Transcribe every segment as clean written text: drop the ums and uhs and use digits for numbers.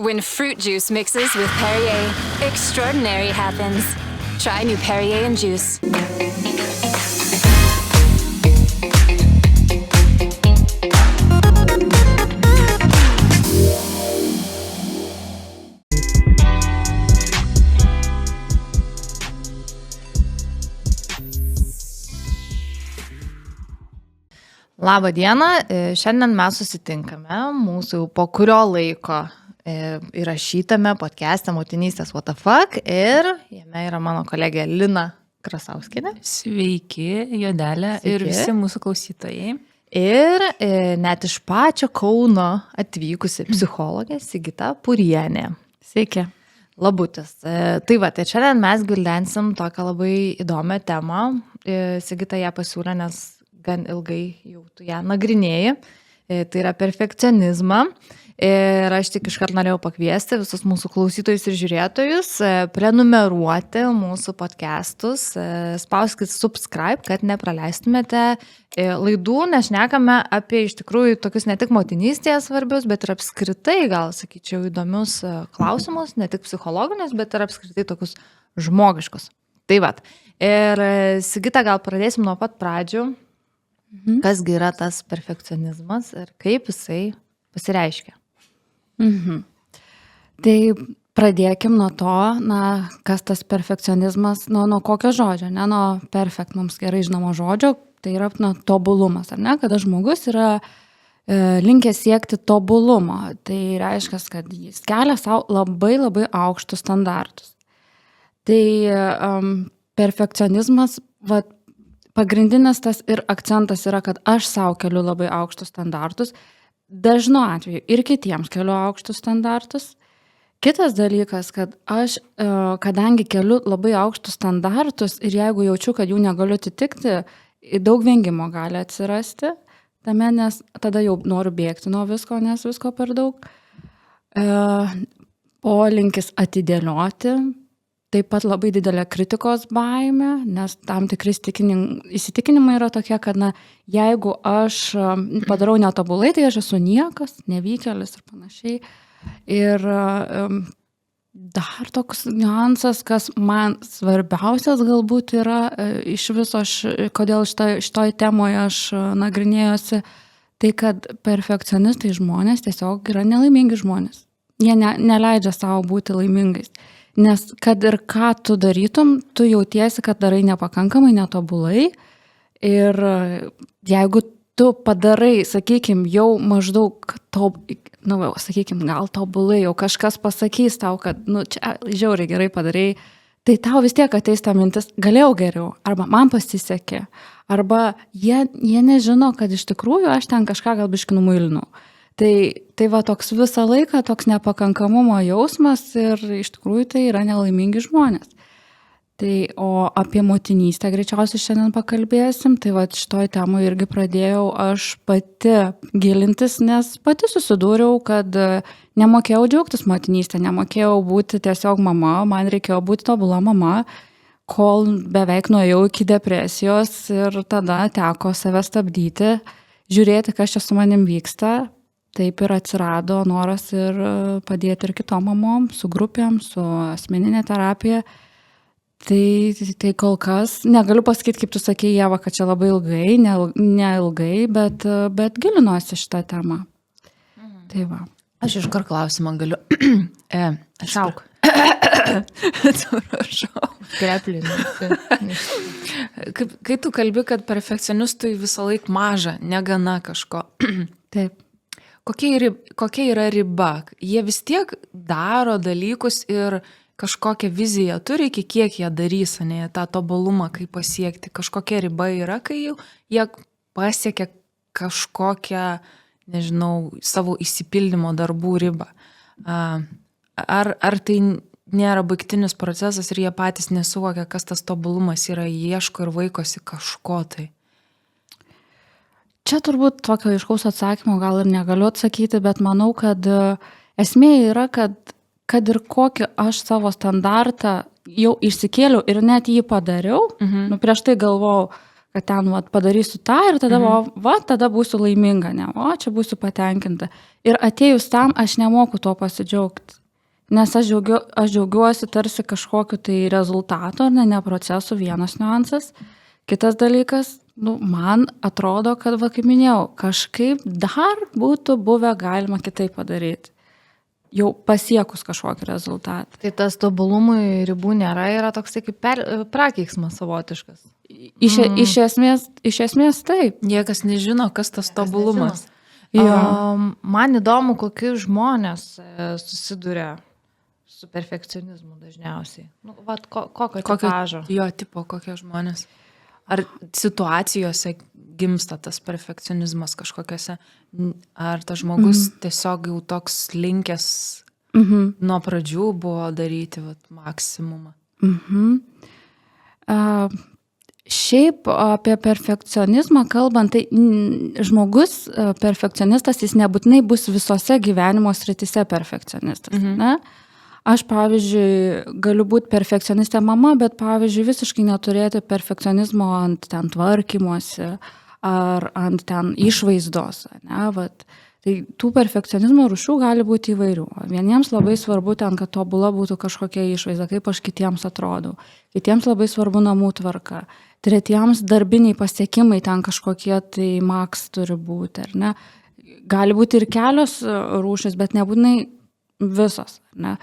When fruit juice mixes with Perrier, extraordinary happens. Try new Perrier and juice. Labą dieną, šiandien mes susitinkame mūsų jau po kurio laiko įrašytame podcast'e Motinystės What the Fuck ir jame yra mano kolegė Lina Krasauskienė. Sveiki, Jodelė ir visi mūsų klausytojai. Ir net iš pačio Kauno atvykusi psichologė Sigita Purienė. Sveiki. Labutis. Tai va, tai šiandien mes gvildensim tokią labai įdomią temą. Sigita ją pasiūlė, nes gan ilgai jau tu ją nagrinėjai. Tai yra perfekcionizmą. Ir aš tik iškart norėjau pakviesti visus mūsų klausytojus ir žiūrėtojus prenumeruoti mūsų podcastus, spauskit subscribe, kad nepraleistumėte laidų, nes šnekame apie iš tikrųjų tokius ne tik motinystėje svarbius, bet ir apskritai, gal sakyčiau, įdomius klausimus, ne tik psichologinius, bet ir apskritai tokius žmogiškus. Tai vat. Ir Sigita, gal pradėsim nuo pat pradžių. Kasgi yra tas perfekcionizmas ir kaip jisai pasireiškia? Tai pradėkim nuo to, kas tas perfekcionizmas, nuo kokio žodžio, ne nuo perfect, mums gerai žinomo žodžio, tai yra tobulumas, ar ne, kada žmogus yra linkęs siekti tobulumo, tai reiškia, kad jis kelia savo labai labai aukštus standartus. Tai perfekcionizmas, pagrindinis tas ir akcentas yra, kad aš savo keliu labai aukštus standartus, dažnu atveju ir kitiems keliu aukštus standartus. Kitas dalykas, kad aš, kadangi keliu labai aukštus standartus ir jeigu jaučiu, kad jų negaliu atitikti, daug vengimo gali atsirasti tame, nes tada jau noriu bėgti nuo visko, nes visko per daug. Polinkis atidėlioti. Taip pat labai didelė kritikos baimė, nes tam tikri įsitikinimai yra tokie, kad jeigu aš padarau netobulai, tai aš esu niekas, nevykėlis ir panašiai. Ir dar toks niuansas, kas man svarbiausias galbūt yra iš viso, kodėl šitoj temoje aš nagrinėjosi, tai kad perfekcionistai žmonės tiesiog yra nelaimingi žmonės. Jie neleidžia savo būti laimingais. Nes kad ir ką tu darytum, tu jautiesi, kad darai nepakankamai, netobulai. Ir jeigu tu padarai, sakykim, jau maždaug, sakykim, gal tobulai, jau kažkas pasakys tau, kad, čia žiauriai gerai padarai, tai tau vis tiek ateis ta mintis, galėjau geriau, arba man pasisekė, arba jie nežino, kad iš tikrųjų aš ten kažką gal biškį numuilinau. Tai va toks visą laiką toks nepakankamumo jausmas ir iš tikrųjų tai yra nelaimingi žmonės. O apie motinystę greičiausiai šiandien pakalbėsim, tai va šitoj temoj irgi pradėjau aš pati gilintis, nes pati susidūriau, kad nemokėjau džiaugtis motinystę, nemokėjau būti tiesiog mama, man reikėjo būti tobula mama, kol beveik nuėjau iki depresijos ir tada teko save stabdyti, žiūrėti, kas čia su manim vyksta. Taip ir atsirado noras ir padėti ir kitom mamom, su grupėm, su asmeninė terapija. Tai kol kas, negaliu pasakyti, kaip tu sakei, Ieva, kad čia labai ilgai, neilgai, bet gilinuosi šitą temą. Tai va. Aš iškart klausimą galiu. Šauk. Atsiprašau. Kreplinį. Kai tu kalbi, kad perfekcionistui visą laik maža, negana kažko. Taip. Kokia yra riba? Jie vis tiek daro dalykus ir kažkokią viziją turi, iki kiek jie darys, tą tobulumą, kaip pasiekti. Kažkokia riba yra, kai jie pasiekia kažkokią, nežinau, savo įsipildymo darbų ribą. Ar tai nėra baigtinis procesas ir jie patys nesuvokia, kas tas tobulumas yra, ieško ir vaikosi kažko tai? Čia turbūt tokio aiškaus atsakymo gal ir negaliu atsakyti, bet manau, kad esmė yra, kad ir kokį aš savo standartą jau išsikėliau ir net jį padariau, prieš tai galvojau, kad ten padarysiu tą ir tada, tada būsiu laiminga, ne, o čia būsiu patenkinta. Ir atėjus tam, aš nemoku to pasidžiaugti. Nes aš džiaugiuosi tarsi kažkokiu tai rezultato, ne procesu, vienas niuansas. Kitas dalykas, man atrodo, kad, kaip minėjau, kažkaip dar būtų buvę galima kitaip padaryti. Jau pasiekus kažkokį rezultatą. Tai tas tobulumui ribų nėra, yra toks kaip prakeiksmas savotiškas. Iš esmės taip. Niekas nežino, kas tas tobulumas. Man įdomu, kokie žmonės susiduria su perfekcionizmu dažniausiai. Kokio tipažo? Jo tipo, kokie žmonės. Ar situacijose gimsta tas perfekcionizmas kažkokiose, ar tas žmogus tiesiog jau toks linkęs nuo pradžių buvo daryti maksimumą. Šiaip apie perfekcionizmą kalbant, tai žmogus perfekcionistas, jis nebūtinai bus visose gyvenimo srityse perfekcionistas. Ne? Aš, pavyzdžiui, galiu būti perfekcionistė mama, bet, pavyzdžiui, visiškai neturėti perfekcionizmo ant ten tvarkymosi ar ant ten išvaizdos. Ne? Tai tų perfekcionizmo rūšių gali būti įvairių. Vieniems labai svarbu ten, kad tobula būtų kažkokia išvaizda, kaip aš kitiems atrodau. Kitiems labai svarbu namų tvarka. Tretiems darbiniai pasiekimai ten kažkokie tai maks turi būti. Ar ne? Gali būti ir kelios rūšys, bet nebūtinai visos. Ne?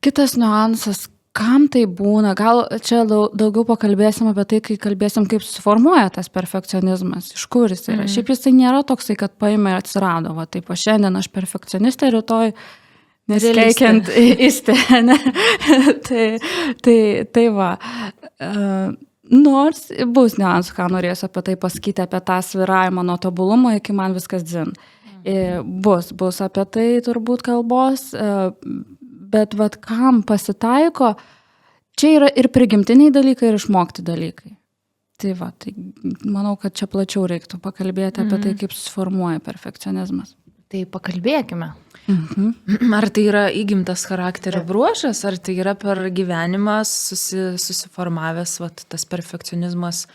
Kitas niuansas, kam tai būna, gal čia daugiau pakalbėsim apie tai, kai kalbėsim, kaip susiformuoja tas perfekcionizmas, iš kur jis yra. Šiaip jis tai nėra toksai, kad paėmė ir atsirado, taip, o šiandien aš perfekcionistė, rytoj nesleikiant įstė. Tai va. Nors bus niuansų, ką norėsiu apie tai pasakyti, apie tą svyravimą nuo tobulumo iki man viskas dzin. Bus apie tai turbūt kalbos, bet kam pasitaiko, čia yra ir prigimtiniai dalykai, ir išmokti dalykai. Tai manau, kad čia plačiau reiktų pakalbėti apie tai, kaip susiformuoja perfekcionizmas. Tai pakalbėkime. Ar tai yra įgimtas charakterio bruožas, ar tai yra per gyvenimą susiformavęs tas perfekcionizmas,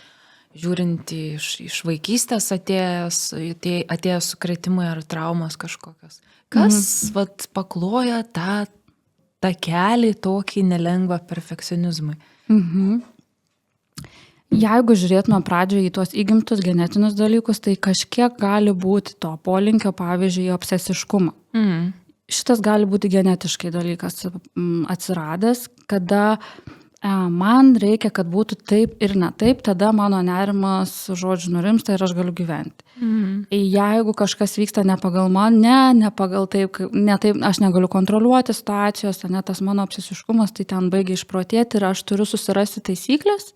žiūrint iš vaikystės atėjęs sukrėtimai ar traumas kažkokios. Kas pakloja tą kelią tokį nelengvą perfekcionizmui? Jeigu žiūrėtume pradžioje į tuos įgimtus genetinius dalykus, tai kažkiek gali būti to polinkio, pavyzdžiui, obsesiškumą. Šitas gali būti genetiškai dalykas atsiradęs, kada man reikia, kad būtų taip ir ne taip, tada mano nerimas, žodžiu, nurimsta ir aš galiu gyventi. Jeigu kažkas vyksta ne pagal man, ne pagal taip, aš negaliu kontroliuoti situacijos, ne tas mano obsesiškumas, tai ten baigia išprotėti ir aš turiu susirasti taisyklės,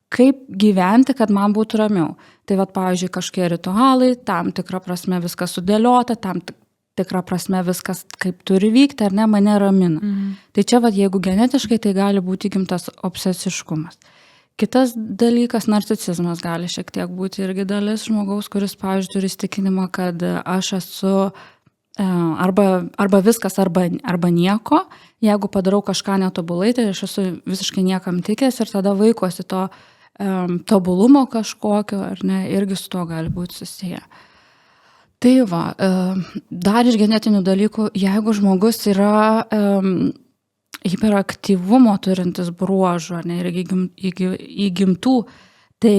kaip gyventi, kad man būtų ramiau. Tai pavyzdžiui, kažkokie ritualai, tam tikrą prasme viskas sudėliota, tam tikrą prasme viskas kaip turi vykti, ar ne, mane ramina. Tai čia, jeigu genetiškai, tai gali būti įgimtas obsesiškumas. Kitas dalykas, narcisizmas gali šiek tiek būti irgi dalis žmogaus, kuris, pavyzdžiui, turi įsitikinimą, kad aš esu arba viskas, arba nieko. Jeigu padarau kažką netobulai, tai aš esu visiškai niekam tikęs ir tada vaikosi to tobulumo kažkokio, ar ne, irgi su to gali būti susiję. Tai dar iš genetinių dalykų, jeigu žmogus yra hiperaktyvumo turintis bruožų, ne, ir įgimtų, tai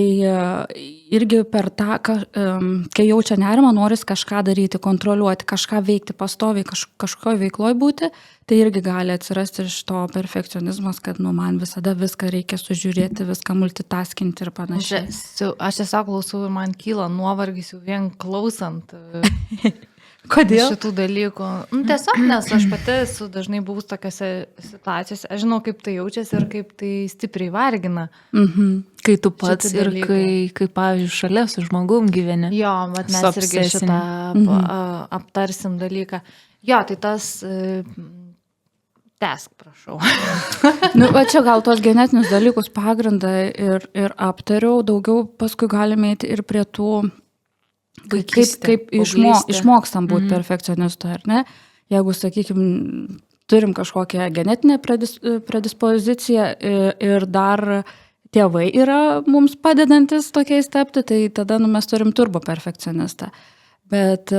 irgi per tą, kai jaučia nerimą, noris kažką daryti, kontroliuoti, kažką veikti pastoviai, kažkokioje veikloje būti, tai irgi gali atsirasti iš to perfekcionizmas, kad man visada viską reikia sužiūrėti, viską multitaskinti ir panašiai. Aš tiesiog klausau ir man kyla nuovargis jau vien klausant. Kodėl? Šitų dalykų. Tiesiog, nes aš pati esu dažnai buvus tokiose situacijose, aš žinau, kaip tai jaučiasi ir kaip tai stipriai vargina. Kai tu pats ir kai, pavyzdžiui, šalia su žmogum gyveni. Jo, bet mes irgi šitą aptarsim dalyką. Jo, tai tas... Tęsk, prašau. Čia gal tos genetinius dalykus pagrindą ir aptariau, daugiau paskui galime eiti ir prie tų kaip išmokstam būti perfekcionistu, ar ne? Jeigu, sakykime, turim kažkokią genetinę predispoziciją ir dar tėvai yra mums padedantis tokiais tapti, tai tada mes turim turbo perfekcionistą. Bet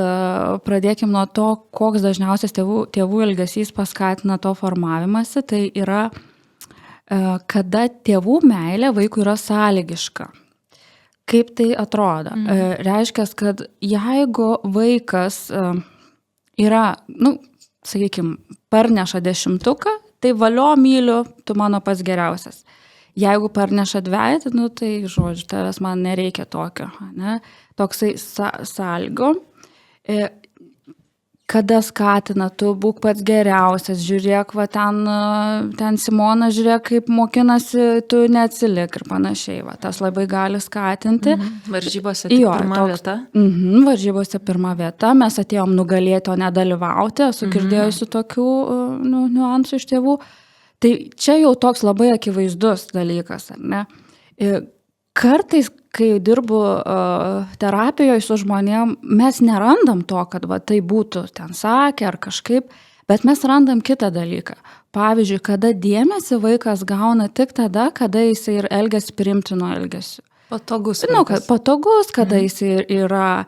pradėkim nuo to, koks dažniausias tėvų elgesys paskatina to formavimąsi, tai yra, kada tėvų meilė vaikui yra sąlygiška. Kaip tai atrodo? Reiškia, kad jeigu vaikas yra, sakykime, parneša 10, tai valio myliu, tu mano pats geriausias. Jeigu parneša 2, tai žodžiu, tavęs man nereikia tokio, ne? Toksai sąlygo. Kada skatina, tu būk pats geriausias, žiūrėk, va ten Simona, žiūrėk, kaip mokinasi, tu neatsilik ir panašiai. Va, tas labai gali skatinti. Varžybose pirma vieta. Varžybose pirma vieta. Mes atėjom nugalėti, o nedalyvauti. Esu girdėjusi tokių niuansų iš tėvų. Tai čia jau toks labai akivaizdus dalykas, ar ne? Kartais, kai dirbu terapijoje su žmonėm, mes nerandam to, kad va, tai būtų ten sakė ar kažkaip, bet mes randam kitą dalyką. Pavyzdžiui, kada dėmesį vaikas gauna tik tada, kada jis ir elgiasi priimtino elgesiu. Patogus. Patogus, kada jis yra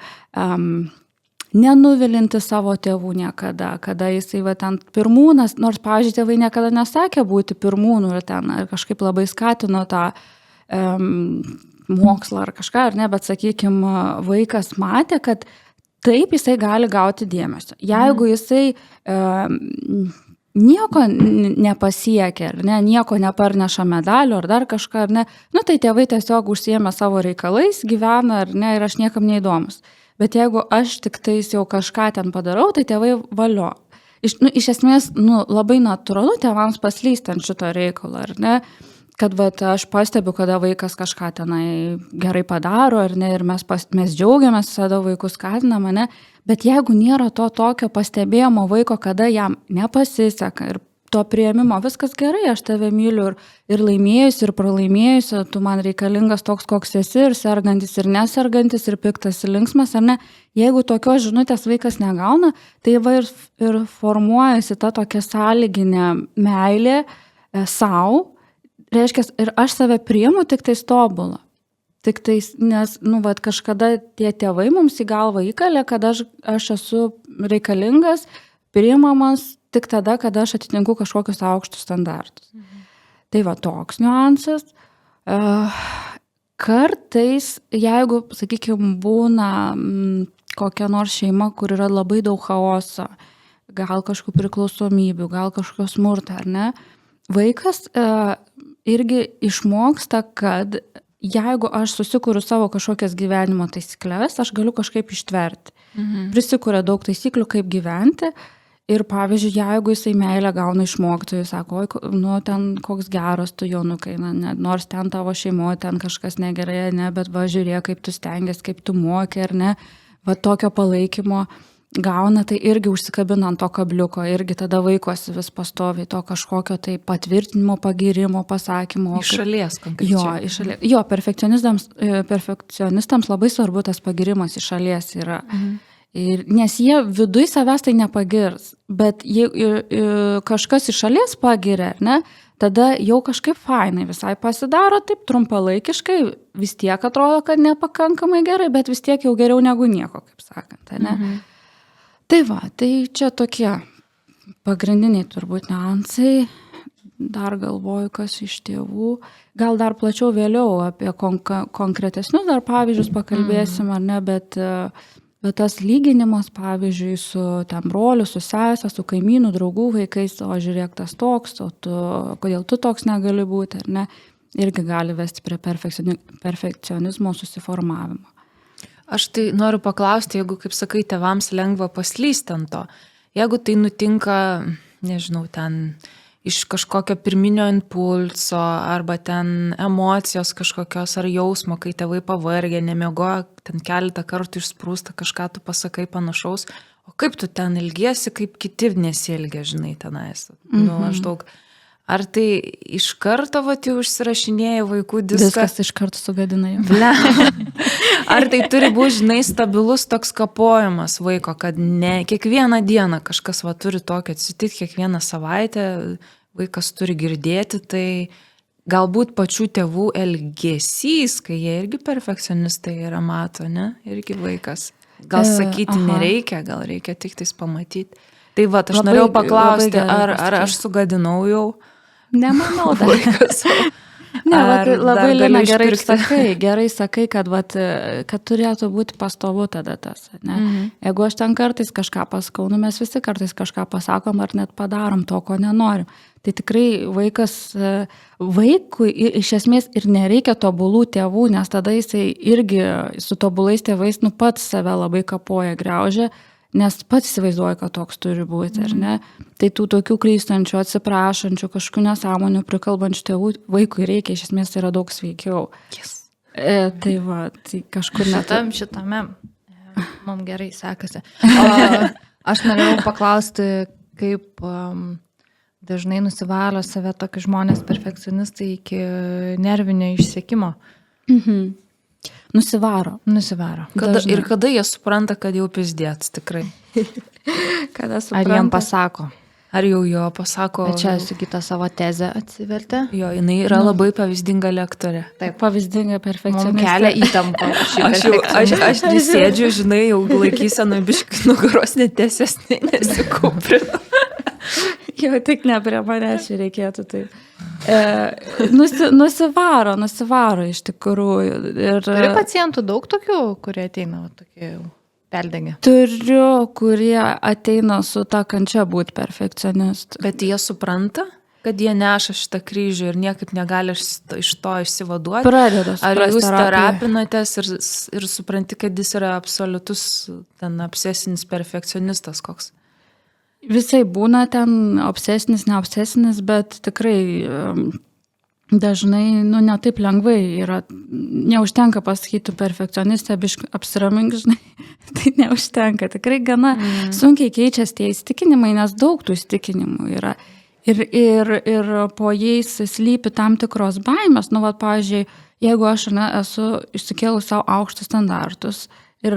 nenuvilinti savo tėvų niekada, kada jisai va ten pirmūnas, nors, pavyzdžiui, tėvai niekada nesakė būti pirmūnų ir ten ar kažkaip labai skatino tą mokslą ar kažką, ar ne, bet, sakykime, vaikas matė, kad taip jisai gali gauti dėmesio. Jeigu jisai nieko nepasiekia, ar ne, nieko neparneša medalių ar dar kažką, ar ne, tai tėvai tiesiog užsiėmė savo reikalais, gyvena, ar ne, ir aš niekam neįdomus. Bet jeigu aš tik tais jau kažką ten padarau, tai tėvai valio. Iš esmės, labai natūralu tėvams paslysti ant šito reikalo, ar ne? Kad aš pastebiu, kada vaikas kažką tenai gerai padaro, ar ne, ir mes džiaugiamės, visada vaikus skatiname, ne, bet jeigu nėra to tokio pastebėjimo vaiko, kada jam nepasiseka ir to priėmimo, viskas gerai, aš tave myliu ir laimėjusi, ir pralaimėjusi, tu man reikalingas toks, koks esi, ir sergantis, ir nesergantis, ir piktas, ir linksmas, ar ne, jeigu tokios žinutės vaikas negauna, tai ir formuojasi ta tokia sąlyginė meilė savo. Reiškia, ir aš save priimu tik tais tobulą. Tik tais, nes, kažkada tie tėvai mums į galvą įkalė, kad aš esu reikalingas, priimamas tik tada, kada aš atitinku kažkokius aukštus standartus. Tai va toks niuansas. Kartais, jeigu, sakykime, būna kokia nors šeima, kur yra labai daug chaoso, gal kažkokių priklausomybių, gal kažkokio smurto, ar ne, vaikas irgi išmoksta, kad jeigu aš susikuriu savo kažkokias gyvenimo taisyklės, aš galiu kažkaip ištverti. Prisikuria daug taisyklių, kaip gyventi. Ir pavyzdžiui, jeigu jisai meilę gauna iš mokytojų, sako, ten koks geras tu jaunukai, nors ten tavo šeimoje, ten kažkas negerai, ne, bet va žiūrėk, kaip tu stengiasi, kaip tu moki, ar ne, va tokio palaikymo gauna, tai irgi užsikabina ant to kabliuko, irgi tada vaikosi vis pastoviai to kažkokio tai patvirtinimo, pagirimo, pasakymo. Iš šalies konkrečiai. Jo, perfekcionistams labai svarbu tas pagirimas iš šalies yra. Nes jie viduj savęs tai nepagirs, bet kažkas iš šalies pagiria, ne, tada jau kažkaip fainai visai pasidaro, taip trumpalaikiškai, vis tiek atrodo, kad nepakankamai gerai, bet vis tiek jau geriau negu nieko, kaip sakant, ne. Tai va, tai čia tokie pagrindiniai turbūt niuansai. Dar galvoju, kas iš tėvų. Gal dar plačiau vėliau apie konkretesnius dar pavyzdžius pakalbėsim, ar ne, bet tas lyginimas, pavyzdžiui, su ten broliu, su sese, su kaimynų, draugų vaikais, o žiūrėk tas toks, kodėl tu toks negali būti, ar ne, irgi gali vesti prie perfekcionizmo susiformavimo. Aš tai noriu paklausti, jeigu, kaip sakai, tėvams lengva paslysti ant to, jeigu tai nutinka, nežinau, ten iš kažkokio pirminio impulso arba ten emocijos kažkokios ar jausmo, kai tėvai pavargę, nemiegojo, ten keletą kartų išsprūsta, kažką tu pasakai panašaus, o kaip tu ten ilgiesi, kaip kiti nesielgia, žinai, tenais. Aš daug. Ar tai iš karto jau užsirašinėja vaikų diską? Viskas iš karto sugadina jau. Ar tai turi būti, žinai, stabilus toks kapojimas vaiko, kad ne kiekvieną dieną kažkas turi tokio atsitikti, kiekvieną savaitę vaikas turi girdėti, tai galbūt pačių tėvų elgesys, kai jie irgi perfekcionistai yra, mato, ne? Irgi vaikas. Gal sakyti nereikia, gal reikia tik tais pamatyti. Tai va, aš norėjau paklausti, ar aš sugadinau jau Nemanau, vaikas. Ne, vat, Ar labai dar Lina galiu gerai sakai, kad turėtų būti pastovu tada tas. Ne? Jeigu aš ten kartais kažką pasakau, mes visi kartais kažką pasakom ar net padarom to, ko nenorim. Tai tikrai vaikui iš esmės ir nereikia tobulų tėvų, nes tada jisai irgi su tobulais tėvais pats save labai kapoja, griaužia, nes pats įsivaizduoja, kad toks turi būti, ar ne? Tai tų tokių klystančių, atsiprašančių, kažkokių nesąmonių prikalbančių tėvų vaikui reikia, iš esmės tai yra daug sveikiau. Yes. Tai va, tai kažkur Šitame mums gerai sekasi. O aš norėjau paklausti, kaip dažnai nusivalo save tokie žmonės perfekcionistai iki nervinio išsekimo. Nusivaro. Ir kada jie supranta, kad jau pizdėts tikrai? Kada Ar supranta? jiem pasako? Ar jau jo pasako? Čia Sigita savo tezę atsivertė. Jo, jinai yra labai pavyzdinga lektorė. Taip, pavyzdinga Mums perfekcionistė. kelia įtampą. Aš nesėdžiu, žinai, jau laikysenų biškai nugaros netesesnė, nesikuprinu. Jo, tik ne prie manęs čia reikėtų taip. Nusivaro iš tikrųjų. Turi pacientų daug tokių, kurie ateina, tokie jau perdegę. Turiu, kurie ateina su ta kančia būti perfekcionistų. Bet jie supranta, kad jie neša šitą kryžių ir niekaip negali iš to išsivaduoti. Pradeda Ar suprast jūs terapiją. terapinatės ir supranti, kad jis yra absoliutus ten obsesinis perfekcionistas koks? Visai būna ten obsesinis, neobsesinis, bet tikrai dažnai, ne taip lengvai yra, neužtenka pasakyti perfekcionistė, biškai apsiramink, žinai, tai neužtenka. Tikrai gana sunkiai keičiasi tie įsitikinimai, nes daug tų įsitikinimų yra. Ir po jais slypi tam tikros baimės. Pavyzdžiui, jeigu aš esu išsikėlus savo aukštus standartus ir,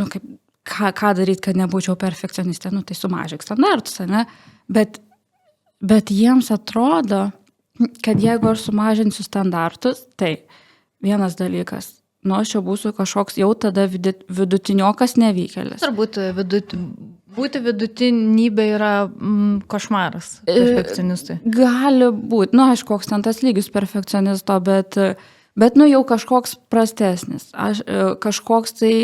kaip ką daryti, kad nebūčiau perfekcionistė, tai sumažink standartus, ne? Bet jiems atrodo, kad jeigu aš sumažinsiu standartus, tai vienas dalykas, aš jau būsiu kažkoks jau tada vidutiniokas nevykėlis. Turbūt būti vidutinybė yra košmaras perfekcionistui. Gali būti, aišku, koks ten tas lygis perfekcionisto, bet jau kažkoks prastesnis, kažkoks tai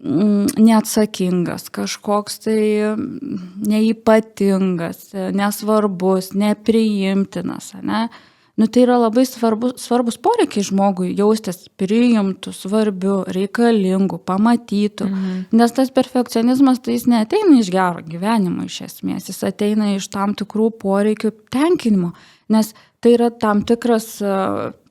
neatsakingas, kažkoks tai neįpatingas, nesvarbus, nepriimtinas, ne? Tai yra labai svarbus poreikiai žmogui jaustis priimtų, svarbių, reikalingų, pamatytų. Nes tas perfekcionizmas, tai jis neateina iš gero gyvenimo iš esmės, jis ateina iš tam tikrų poreikių tenkinimo, nes tai yra tam tikras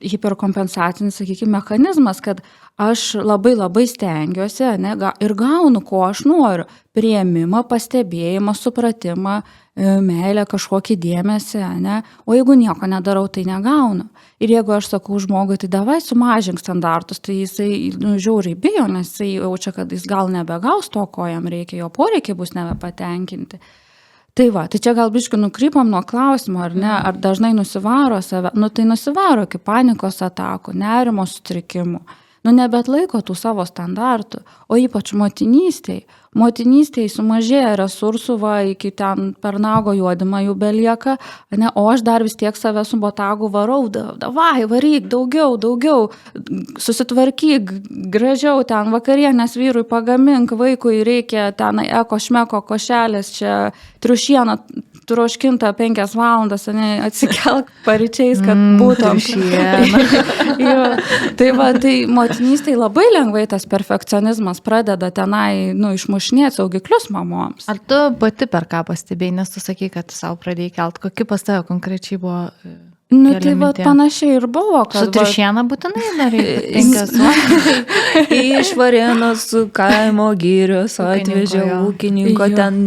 hiperkompensacinis, sakykime, mechanizmas, kad aš labai stengiuosi, ne, ir gaunu, ko aš noriu. Priėmimą, pastebėjimą, supratimą, meilę, kažkokį dėmesį, ne. O jeigu nieko nedarau, tai negaunu. Ir jeigu aš sakau žmogui, tai davai sumažink standartus, tai jisai žiauriai bijo, nes jisai jaučia, kad jis gal nebegaus to, ko jam reikia, jo poreikiai bus nebepatenkinti. Tai čia gal biškai nukrypam nuo klausimo, ar ne, ar dažnai nusivaro save, tai nusivaro iki panikos atakų, nerimo sutrikimų, nebeatlaiko tų savo standartų, o ypač motinystėj. Motinystėj sumažėja resursų, iki ten per nago juodimą jų belieka, ne, o aš dar vis tiek save su botagu varau, davai, varyk, daugiau, susitvarkyk, gražiau ten vakarienės vyrui pagamink, vaikui reikia ten eko šmeko košelės, čia triušieną troškinta 5 valandas, atsikelk paryčiais, kad būtum. Tai motinystėj labai lengvai tas perfekcionizmas pradeda tenai, išmušinėti saugiklius mamoms. Ar tu pati per ką pastebėjai, nes tu sakai, kad savo pradėjai kelt, kokie pas tave konkrečiai buvo? Tai panašiai ir buvo, kad... Su triušiena būtinai dar Iš Varėnos kaimo girios atvežė ūkininko, ten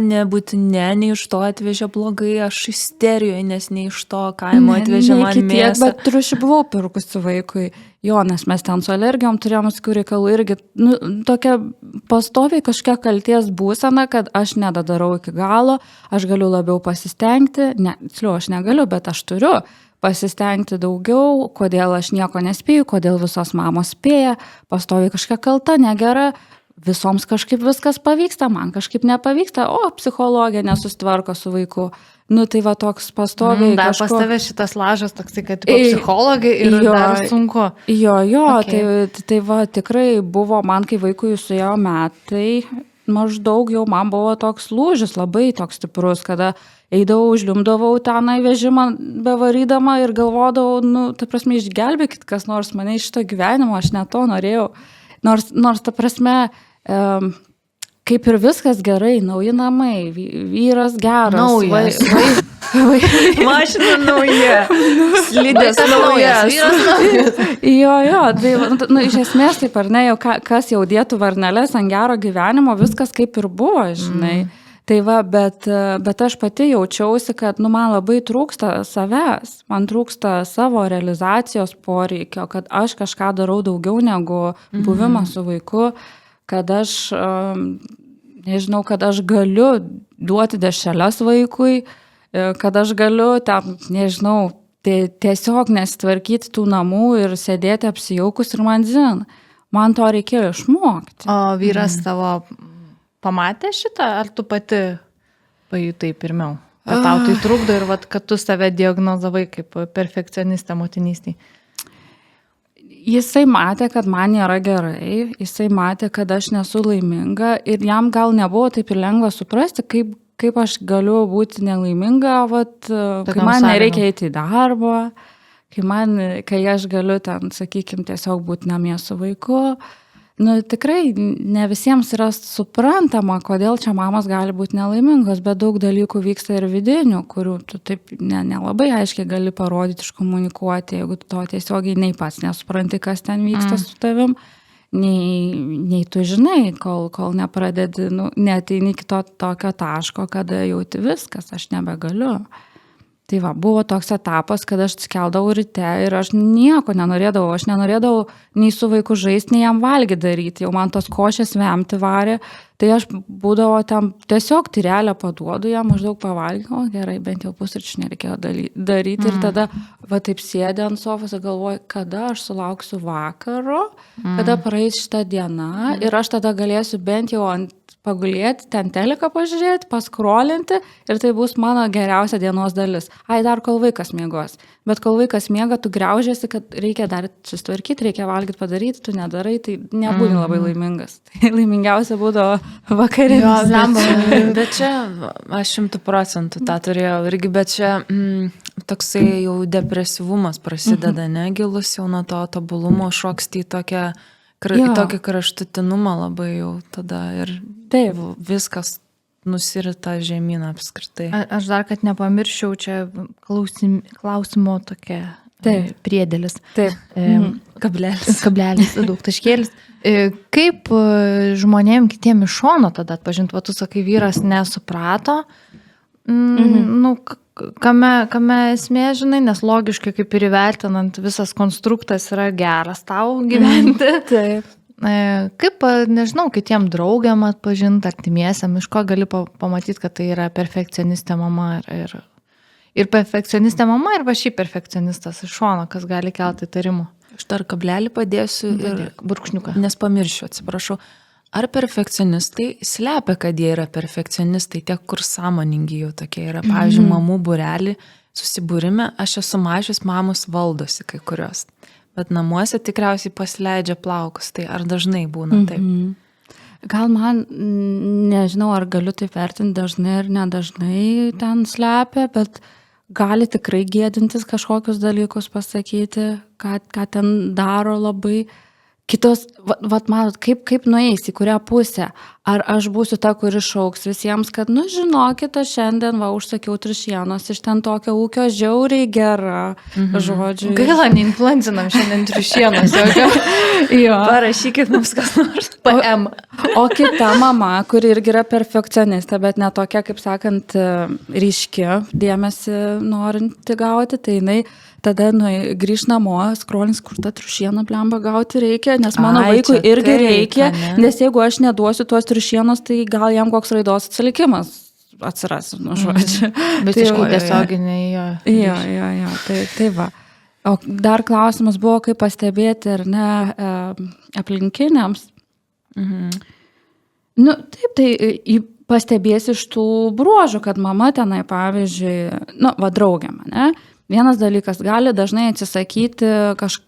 nebūtinė iš to atvežė blogai, aš isterijoje, nes ne iš to kaimo atvežė man mėsą. Bet triušį buvau pirkusi vaikui. Jo, nes mes ten su alergijom turėjom atskirų reikalų irgi, tokia pastoviai kažkokia kalties būsena, kad aš nedadarau iki galo, aš galiu labiau pasistengti, tiksliau aš negaliu, bet aš turiu pasistengti daugiau, kodėl aš nieko nespėju, kodėl visos mamos spėja, pastoviai kažkokia kalta, negera, visoms kažkaip viskas pavyksta, man kažkaip nepavyksta, o psichologija nesustvarko su vaiku. Nu tai va toks pastoviai Dar kažko... pas tave šitas lažas toksai, kad psichologai ir dar sunku. Jo, Okay. tai va tikrai buvo man, kai vaikui suėjo metai, maždaug jau man buvo toks lūžis, labai toks stiprus, kada eidavau, užliumdavau tenai vežimą bevarydama ir galvodavau, nu, ta prasme, išgelbėkit kas nors mane iš šito gyvenimo, aš ne to norėjau. Nors ta prasme, kaip ir viskas gerai, nauji namai, vyras geras. Naujas. Mašina nauja. Slidės naujas. Vyras naujas. Jo, tai iš esmės taip ar ne, jau kas jau dėtų varneles ant gero gyvenimo, viskas kaip ir buvo, žinai. Tai va, bet aš pati jaučiausi, kad man labai trūksta savęs, man trūksta savo realizacijos poreikio, kad aš kažką darau daugiau negu buvimas su vaiku, kad aš, nežinau, kad aš galiu duoti dešreles vaikui, kad aš galiu ten, nežinau, tiesiog nesitvarkyti tų namų ir sėdėti apsijaukus ir man zin. Man to reikėjo išmokti. O vyras tavo pamatė šitą, ar tu pati pajutai pirmiau? Ar tau tai trukdo ir vat, kad tu save diagnozavai kaip perfekcionistą motinystėj? Jisai matė, kad man nėra gerai, jisai matė, kad aš nesu laiminga ir jam gal nebuvo taip ir lengva suprasti, kaip aš galiu būti nelaiminga, kai man nereikia eiti į darbą, kai aš galiu ten, sakykime, tiesiog būti namie su vaiku. Nu, tikrai ne visiems yra suprantama, kodėl čia mamos gali būti nelaimingos, bet daug dalykų vyksta ir vidinių, kurių tu taip nelabai aiškiai gali parodyti, iškomunikuoti, jeigu tu to tiesiogiai nei pats nesupranti, kas ten vyksta su tavim, nei tu žinai, kol nepradedi, neateini iki tokio taško, kada jauti viskas, aš nebegaliu. Tai va, buvo toks etapas, kad aš atsikeldavau ryte ir aš nieko nenorėdavau. Aš nenorėdavau nei su vaiku žaisti, nei jam valgyti daryti. Jau man tos košės vemti varė. Tai aš būdavo ten tiesiog tyrelę paduodu ją, maždaug pavalgiau. O gerai, bent jau pusryčių nereikėjo daryti. Ir tada va taip sėdė ant sofos ir galvoju, kada aš sulauksiu vakaro, kada praeis šitą dieną ir aš tada galėsiu bent jau pagulėti, ten teleką pažiūrėti, paskrolinti ir tai bus mano geriausia dienos dalis. Dar kol vaikas miegos. Bet kol vaikas miega, tu griaužiasi, kad reikia dar susitvarkyti, reikia valgyti padaryti, tu nedarai, tai nebūni labai laimingas. Tai laimingiausia būdavo vakarinis. Bet čia aš 100% tą turėjau irgi, bet čia toksai jau depresyvumas prasideda, negilus jau nuo to tobulumo šoksti į tokį kraštutinumą labai jau tada ir taip, viskas nusirita žemyn apskritai. Aš dar, kad nepamirščiau, čia klausimo tokia priedėlis. Taip. Kablelis, daug taškėlis. Kaip žmonėm kitiem iš šono tada atpažinti, va tu sakai, vyras nesuprato, nu, kame esmė, žinai, nes logiškai kaip ir įvertinant, visas konstruktas yra geras tau gyventi. Taip. Kaip, nežinau, kitiem draugiam atpažinti, artimiesiam, iš ko gali pamatyti, kad tai yra perfekcionistė mama ir perfekcionistė mama ir va šį perfekcionistas iš šono, kas gali kelti įtarimų. Aš dar kablelį padėsiu ir burkšniuką. Nes pamiršiu, atsiprašau. Ar perfekcionistai slepia, kad jie yra perfekcionistai, tiek kur sąmoningi jau tokie yra. Pavyzdžiui, mamų būrelį susibūrime, aš esu mažius, mamos valdosi kai kurios. Bet namuose tikriausiai pasileidžia plaukus. Tai ar dažnai būna taip? Gal man, nežinau, ar galiu taip vertinti dažnai ar nedažnai ten slepia, bet gali tikrai gėdintis kažkokius dalykus pasakyti, ką ten daro labai. Kitos, matot, kaip nueis, į kurią pusę. Ar aš būsiu ta, kuri šauks visiems, kad, žinokit, aš šiandien užsakiau triušienos iš ten tokio ūkio žiauriai gera, žodžiu. Gaila, neinfluencinam šiandien triušienos. Parašykit mums kas nors. PM. O kita mama, kuri irgi yra perfekcionistė, bet ne tokia, kaip sakant, ryški, dėmesį norinti gauti, tai jinai tada grįž namo, skrolins, kur tą triušieną blemba gauti reikia, nes mano vaikui irgi reikia, nes jeigu aš neduosiu tuos triušienos, tai gal jam koks raidos atsilikimas atsiras, nu, žodžiu. Visiškai tiesioginiai jo. Jo, tai va. O dar klausimas buvo, kaip pastebėti, ar ne, aplinkiniams. Nu, taip, tai pastebėsi iš tų bruožų, kad mama tenai, pavyzdžiui, nu, va, draugė mane. Vienas dalykas, gali dažnai atsisakyti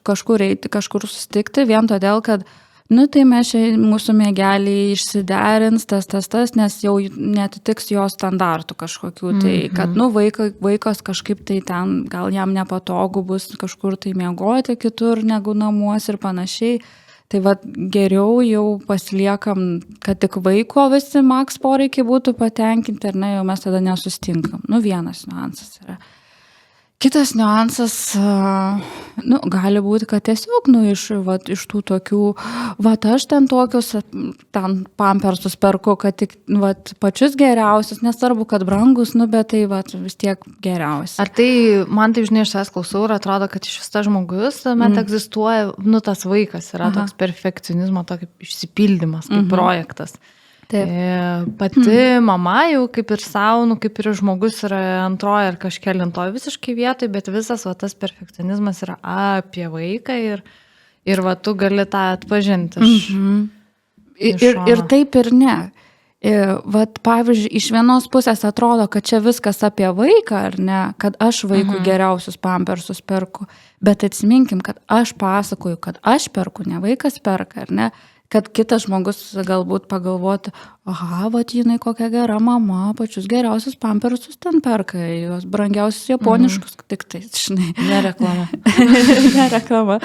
kažkur eiti, kažkur susitikti, vien todėl, kad, nu, tai mes mūsų mėgeliai išsiderins, tas, nes jau netitiks jo standartų kažkokių, tai, kad, nu, vaikas kažkaip tai ten, gal jam nepatogu bus kažkur tai miegoti kitur negu namuose ir panašiai. Tai va, geriau jau pasiliekam, kad tik vaiko visi maks poreikiai būtų patenkinti, ar ne, jau mes tada nesustinkam. Nu, vienas niuansas yra. Kitas niuansas, nu, gali būti, kad tiesiog, nu, iš tų tokių, va, aš ten tokius, ten pampersus perku, kad tik, va, pačius geriausius, nesvarbu, kad brangus, nu, bet tai, va, vis tiek geriausias. Ar tai, man tai, žinai, iš savęs klausau ir atrodo, kad šis tas žmogus, met egzistuoja, nu, tas vaikas yra toks perfekcionizmo, tokį išsipildymas, kaip projektas. Taip. Pati mama jau kaip ir savo, nu, kaip ir žmogus yra antroje ar kažkelintoje visiškai vietoje, bet visas va, tas perfekcionizmas yra apie vaiką ir va, tu gali tą atpažinti. Ir taip ir ne. Vat, pavyzdžiui, iš vienos pusės atrodo, kad čia viskas apie vaiką, ar ne, kad aš vaikui geriausius pampersus perku, bet atsiminkim, kad aš pasakoju, kad aš perku, ne vaikas perka, ar ne. Kad kitas žmogus galbūt pagalvotų, aha, vat jinai kokia gera mama, pačius geriausius pampersus ten perka, jos brangiausius japoniškus, tik tai, žinai. Nereklama. Nereklama.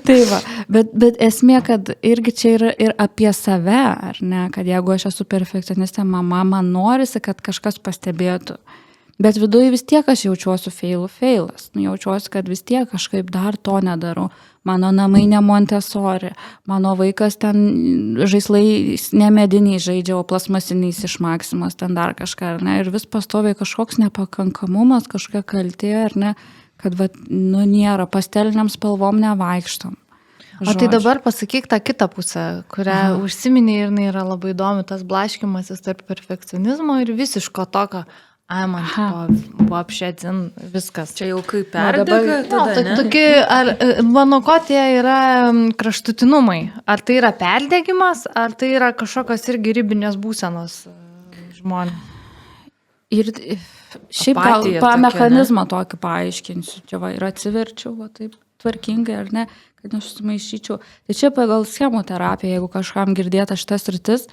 Tai va, bet esmė, kad irgi čia yra ir apie save, ar ne, kad jeigu aš esu perfekcionistė mama, man norisi, kad kažkas pastebėtų. Bet viduje vis tiek aš jaučiuosi feilas. Jaučiuosi, kad vis tiek kažkaip dar to nedarau. Mano namai ne Montessori, mano vaikas ten žaislai nemediniai žaidžia, o plasmasiniais iš Maksimos, ten dar kažką, ar ne? Ir vis pastoviai kažkoks nepakankamumas, kažkokia kaltė, ar ne? Kad, va, nu, nėra, pasteliniam spalvom nevaikštom. O tai dabar pasakyk tą kitą pusę, kurią užsiminė ir jinai yra labai įdomi, tas blaškymasis tarp perfekcionizmo ir visiško tokio. Ai, man buvo apšėdin viskas. Čia jau kaip perdega tada, ne? Tokie, mano ko tie yra kraštutinumai? Ar tai yra perdegimas, ar tai yra kažkokios irgi ribinės būsenos žmonės? Ir šiaip gal mechanizmą tokį paaiškinsiu. Čia va, ir atsiverčiau, va, taip tvarkingai, ar ne, kad nesusimaišyčiau. Tai čia pagal schemų terapiją, jeigu kažkam girdėta šitas rytis,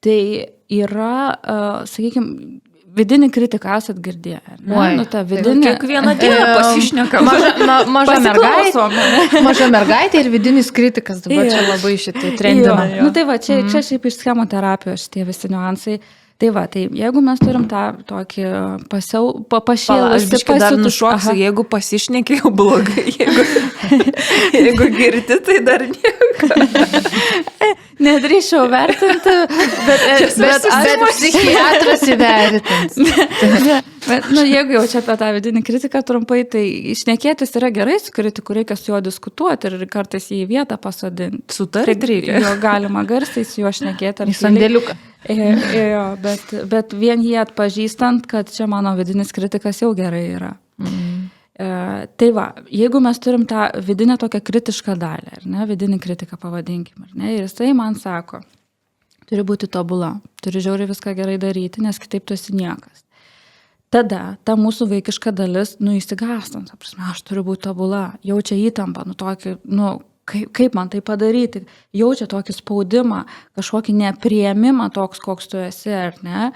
tai yra, sakykime, vidinį kritiką esat girdėję. Nu, ta vidinė... Kiekvieną dieną pasišnekam. Maža mergaitė ir vidinis kritikas dabar čia labai šitai trendina. Nu tai va, čia šiaip iš schemoterapijos šitie visi niuansai. Tai va, tai jeigu mes turim tą tokį pašėlusį pasišoksiu, jeigu pasišnekė jau blogai, jeigu girti, tai dar nieko. Nedrįščiau vertinti, bet psichiatras įvertins. Bet, nu, jeigu jau čia apie tą vidinį kritiką trumpai, tai šnekėtis yra gerai su kritiku, reikia su juo diskutuoti ir kartais jį į vietą pasodinti. Sutarti reikia. Jo galima garsiai su juo šnekėti. Į sandėliuką. Bet vien jį atpažįstant, kad čia mano vidinis kritikas jau gerai yra. Tai va, jeigu mes turim tą vidinę tokią kritišką dalį, ar ne, vidinį kritiką pavadinkim, ar ne, ir jisai man sako, turi būti tobula, turi žiauriai viską gerai daryti, nes kitaip tu esi niekas. Tada ta mūsų vaikiška dalis, įsigastant, aš turiu būti tobula, jaučia įtampą, tokį, kaip man tai padaryti, jaučia tokį spaudimą, kažkokį nepriėmimą toks, koks tu esi, ar ne,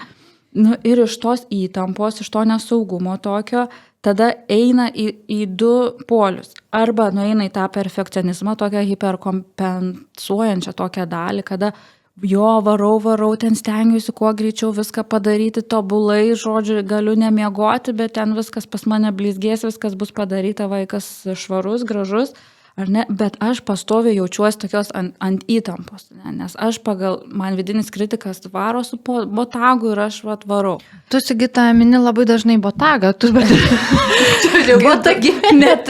ir iš tos įtampos, iš to nesaugumo tokio, tada eina į du polius. Arba nueina į tą perfekcionizmą, tokią hiperkompensuojančią tokią dalį, kada varau, ten stengiuosi kuo greičiau viską padaryti tobulai, žodžiu, galiu nemiegoti, bet ten viskas pas mane blizgės, viskas bus padaryta, vaikas švarus, gražus. ar ne, bet aš pastoviai jaučiuosi tokios ant įtampos, ne? Nes aš man vidinis kritikas varo su botagu ir aš varau. Tu, Sigita, mini labai dažnai botagą, tu Botagi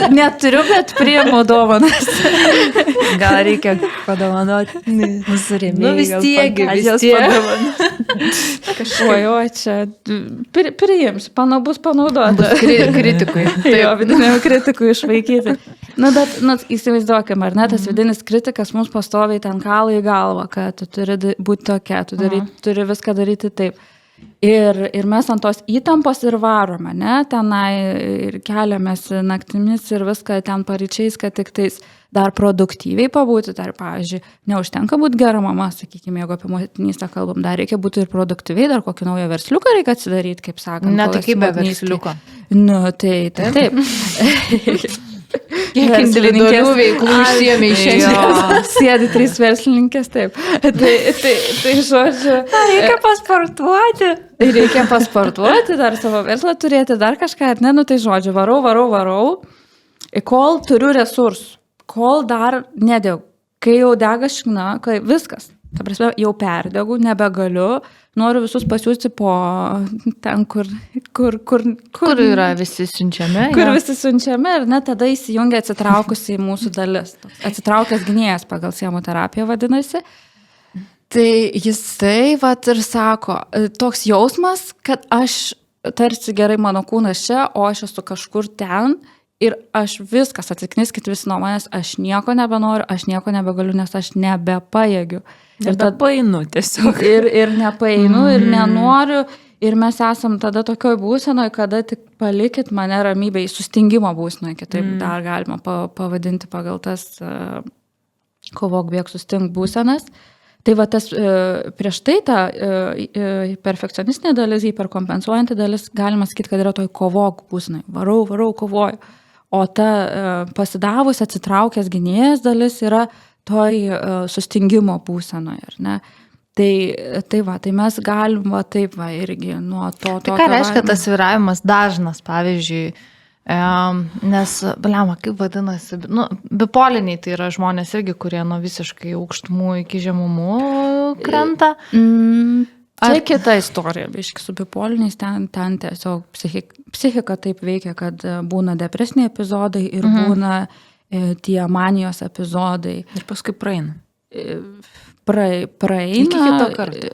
neturiu, bet priimu dovanas. Gal reikia padovanoti mūsų rėmėjai. vis tiek. Kažkuojo čia priims, bus panaudota. Kritikui. Jo, vidiniam kritikui išvaikyti. Bet įsivaizduokime, ar ne, tas vidinis kritikas mums pastoviai ten kala į galvą, kad tu turi būti tokia, tu turi viską daryti taip. Ir mes ant tos įtampos ir varome, ne, tenai ir keliamės naktimis ir viską ten paryčiais, kad tik tais dar produktyviai pabūti, dar, pavyzdžiui, neužtenka būti gera mama, sakykime, jeigu apie motinystę kalbam, dar reikia būti ir produktyviai, dar kokį naują versliuką reikia atsidaryti, kaip sakant. Ne, tai kaip be versliuko. Nu, taip. Kiek individualių veiklų užsiėmė šiandien. Sėdi 3 verslininkės, taip. Tai žodžiu. Reikia pasportuoti. Reikia pasportuoti, dar savo verslą turėti, dar kažką, ar ne, tai žodžiu, varau, kol turiu resursų, kol dar nedegu, kai jau dega šikna, kai viskas. Ta prasme, jau perdegu, nebegaliu, noriu visus pasiūsti po ten, kur yra visi siunčiami. Kur visi siunčiami ir net tada įsijungia atsitraukusi į mūsų dalis. Atsitraukęs gynėjas pagal siemoterapiją vadinasi. Tai jisai ir sako, toks jausmas, kad aš tarsi gerai mano kūnas čia, o aš esu kažkur ten. Ir aš viskas, atsikniskit visi nuo manęs, aš nieko nebenoriu, aš nieko nebegaliu, nes aš nebepajėgiu. Ir tada painu tiesiog. Ir nepainu, ir nenoriu. Ir mes esam tada tokioj būsenoj, kada tik palikit mane ramybėj, sustingimo būsenoj, kitaip dar galima pavadinti pagal tas kovok bėg susting būsenas. Tai va tas prieš tai ta perfekcionistinė dalis, hiperkompensuojanti dalis, galima sakyti, kad yra toj kovok būsenoj. Varau, kovoju. O ta pasidavus atsitraukęs gynėjas dalis yra toj sustingimo būsenoje, ar ne? Tai mes galim taip irgi nuo to. Tai ką reiškia tas sviravimas dažnas, pavyzdžiui, nes, kaip vadinasi, bipoliniai tai yra žmonės irgi, kurie nuo visiškai aukštumų iki žemumų krenta. Čia kita istorija, biški su bipoliniais, ten tiesiog psichika taip veikia, kad būna depresiniai epizodai ir būna tie manijos epizodai. Ir paskui praeina. Praeina. Iki kito karto.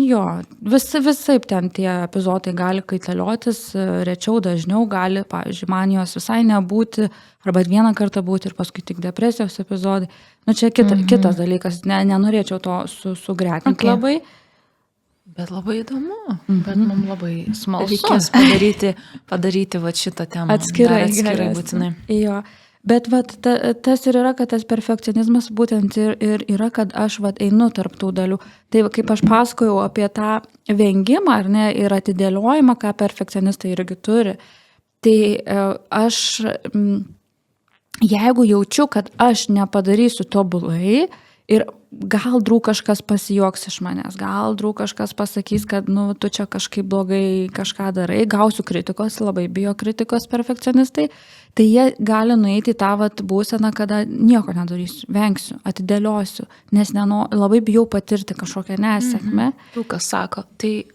Jo, visaip ten tie epizodai gali kaitaliotis, rečiau, dažniau gali, pavyzdžiui, manijos visai nebūti, arba vieną kartą būti ir paskui tik depresijos epizodai. Čia kitas dalykas, nenorėčiau to sugretinti labai. Bet labai įdomu, bet mums labai smalsu. Reikės padaryti šitą temą. Atskirai būtinai. Jo. Bet tas ir yra, kad tas perfekcionizmas būtent ir yra, kad aš einu tarp tų dalių. Tai kaip aš pasakojau apie tą vengimą, ar ne, ir atidėliojimą, ką perfekcionistai irgi turi. Tai aš, jeigu jaučiu, kad aš nepadarysiu tobulai, ir gal draug kažkas pasijuoks iš manęs, gal draug kažkas pasakys, kad tu čia kažkaip blogai kažką darai, gausiu kritikos, labai bijo kritikos perfekcionistai, tai jie gali nueiti į tą būseną, kada nieko nedarysiu, vengsiu, atidėliosiu, nes labai bijau patirti kažkokią nesėkmę. Tu kas sako, tai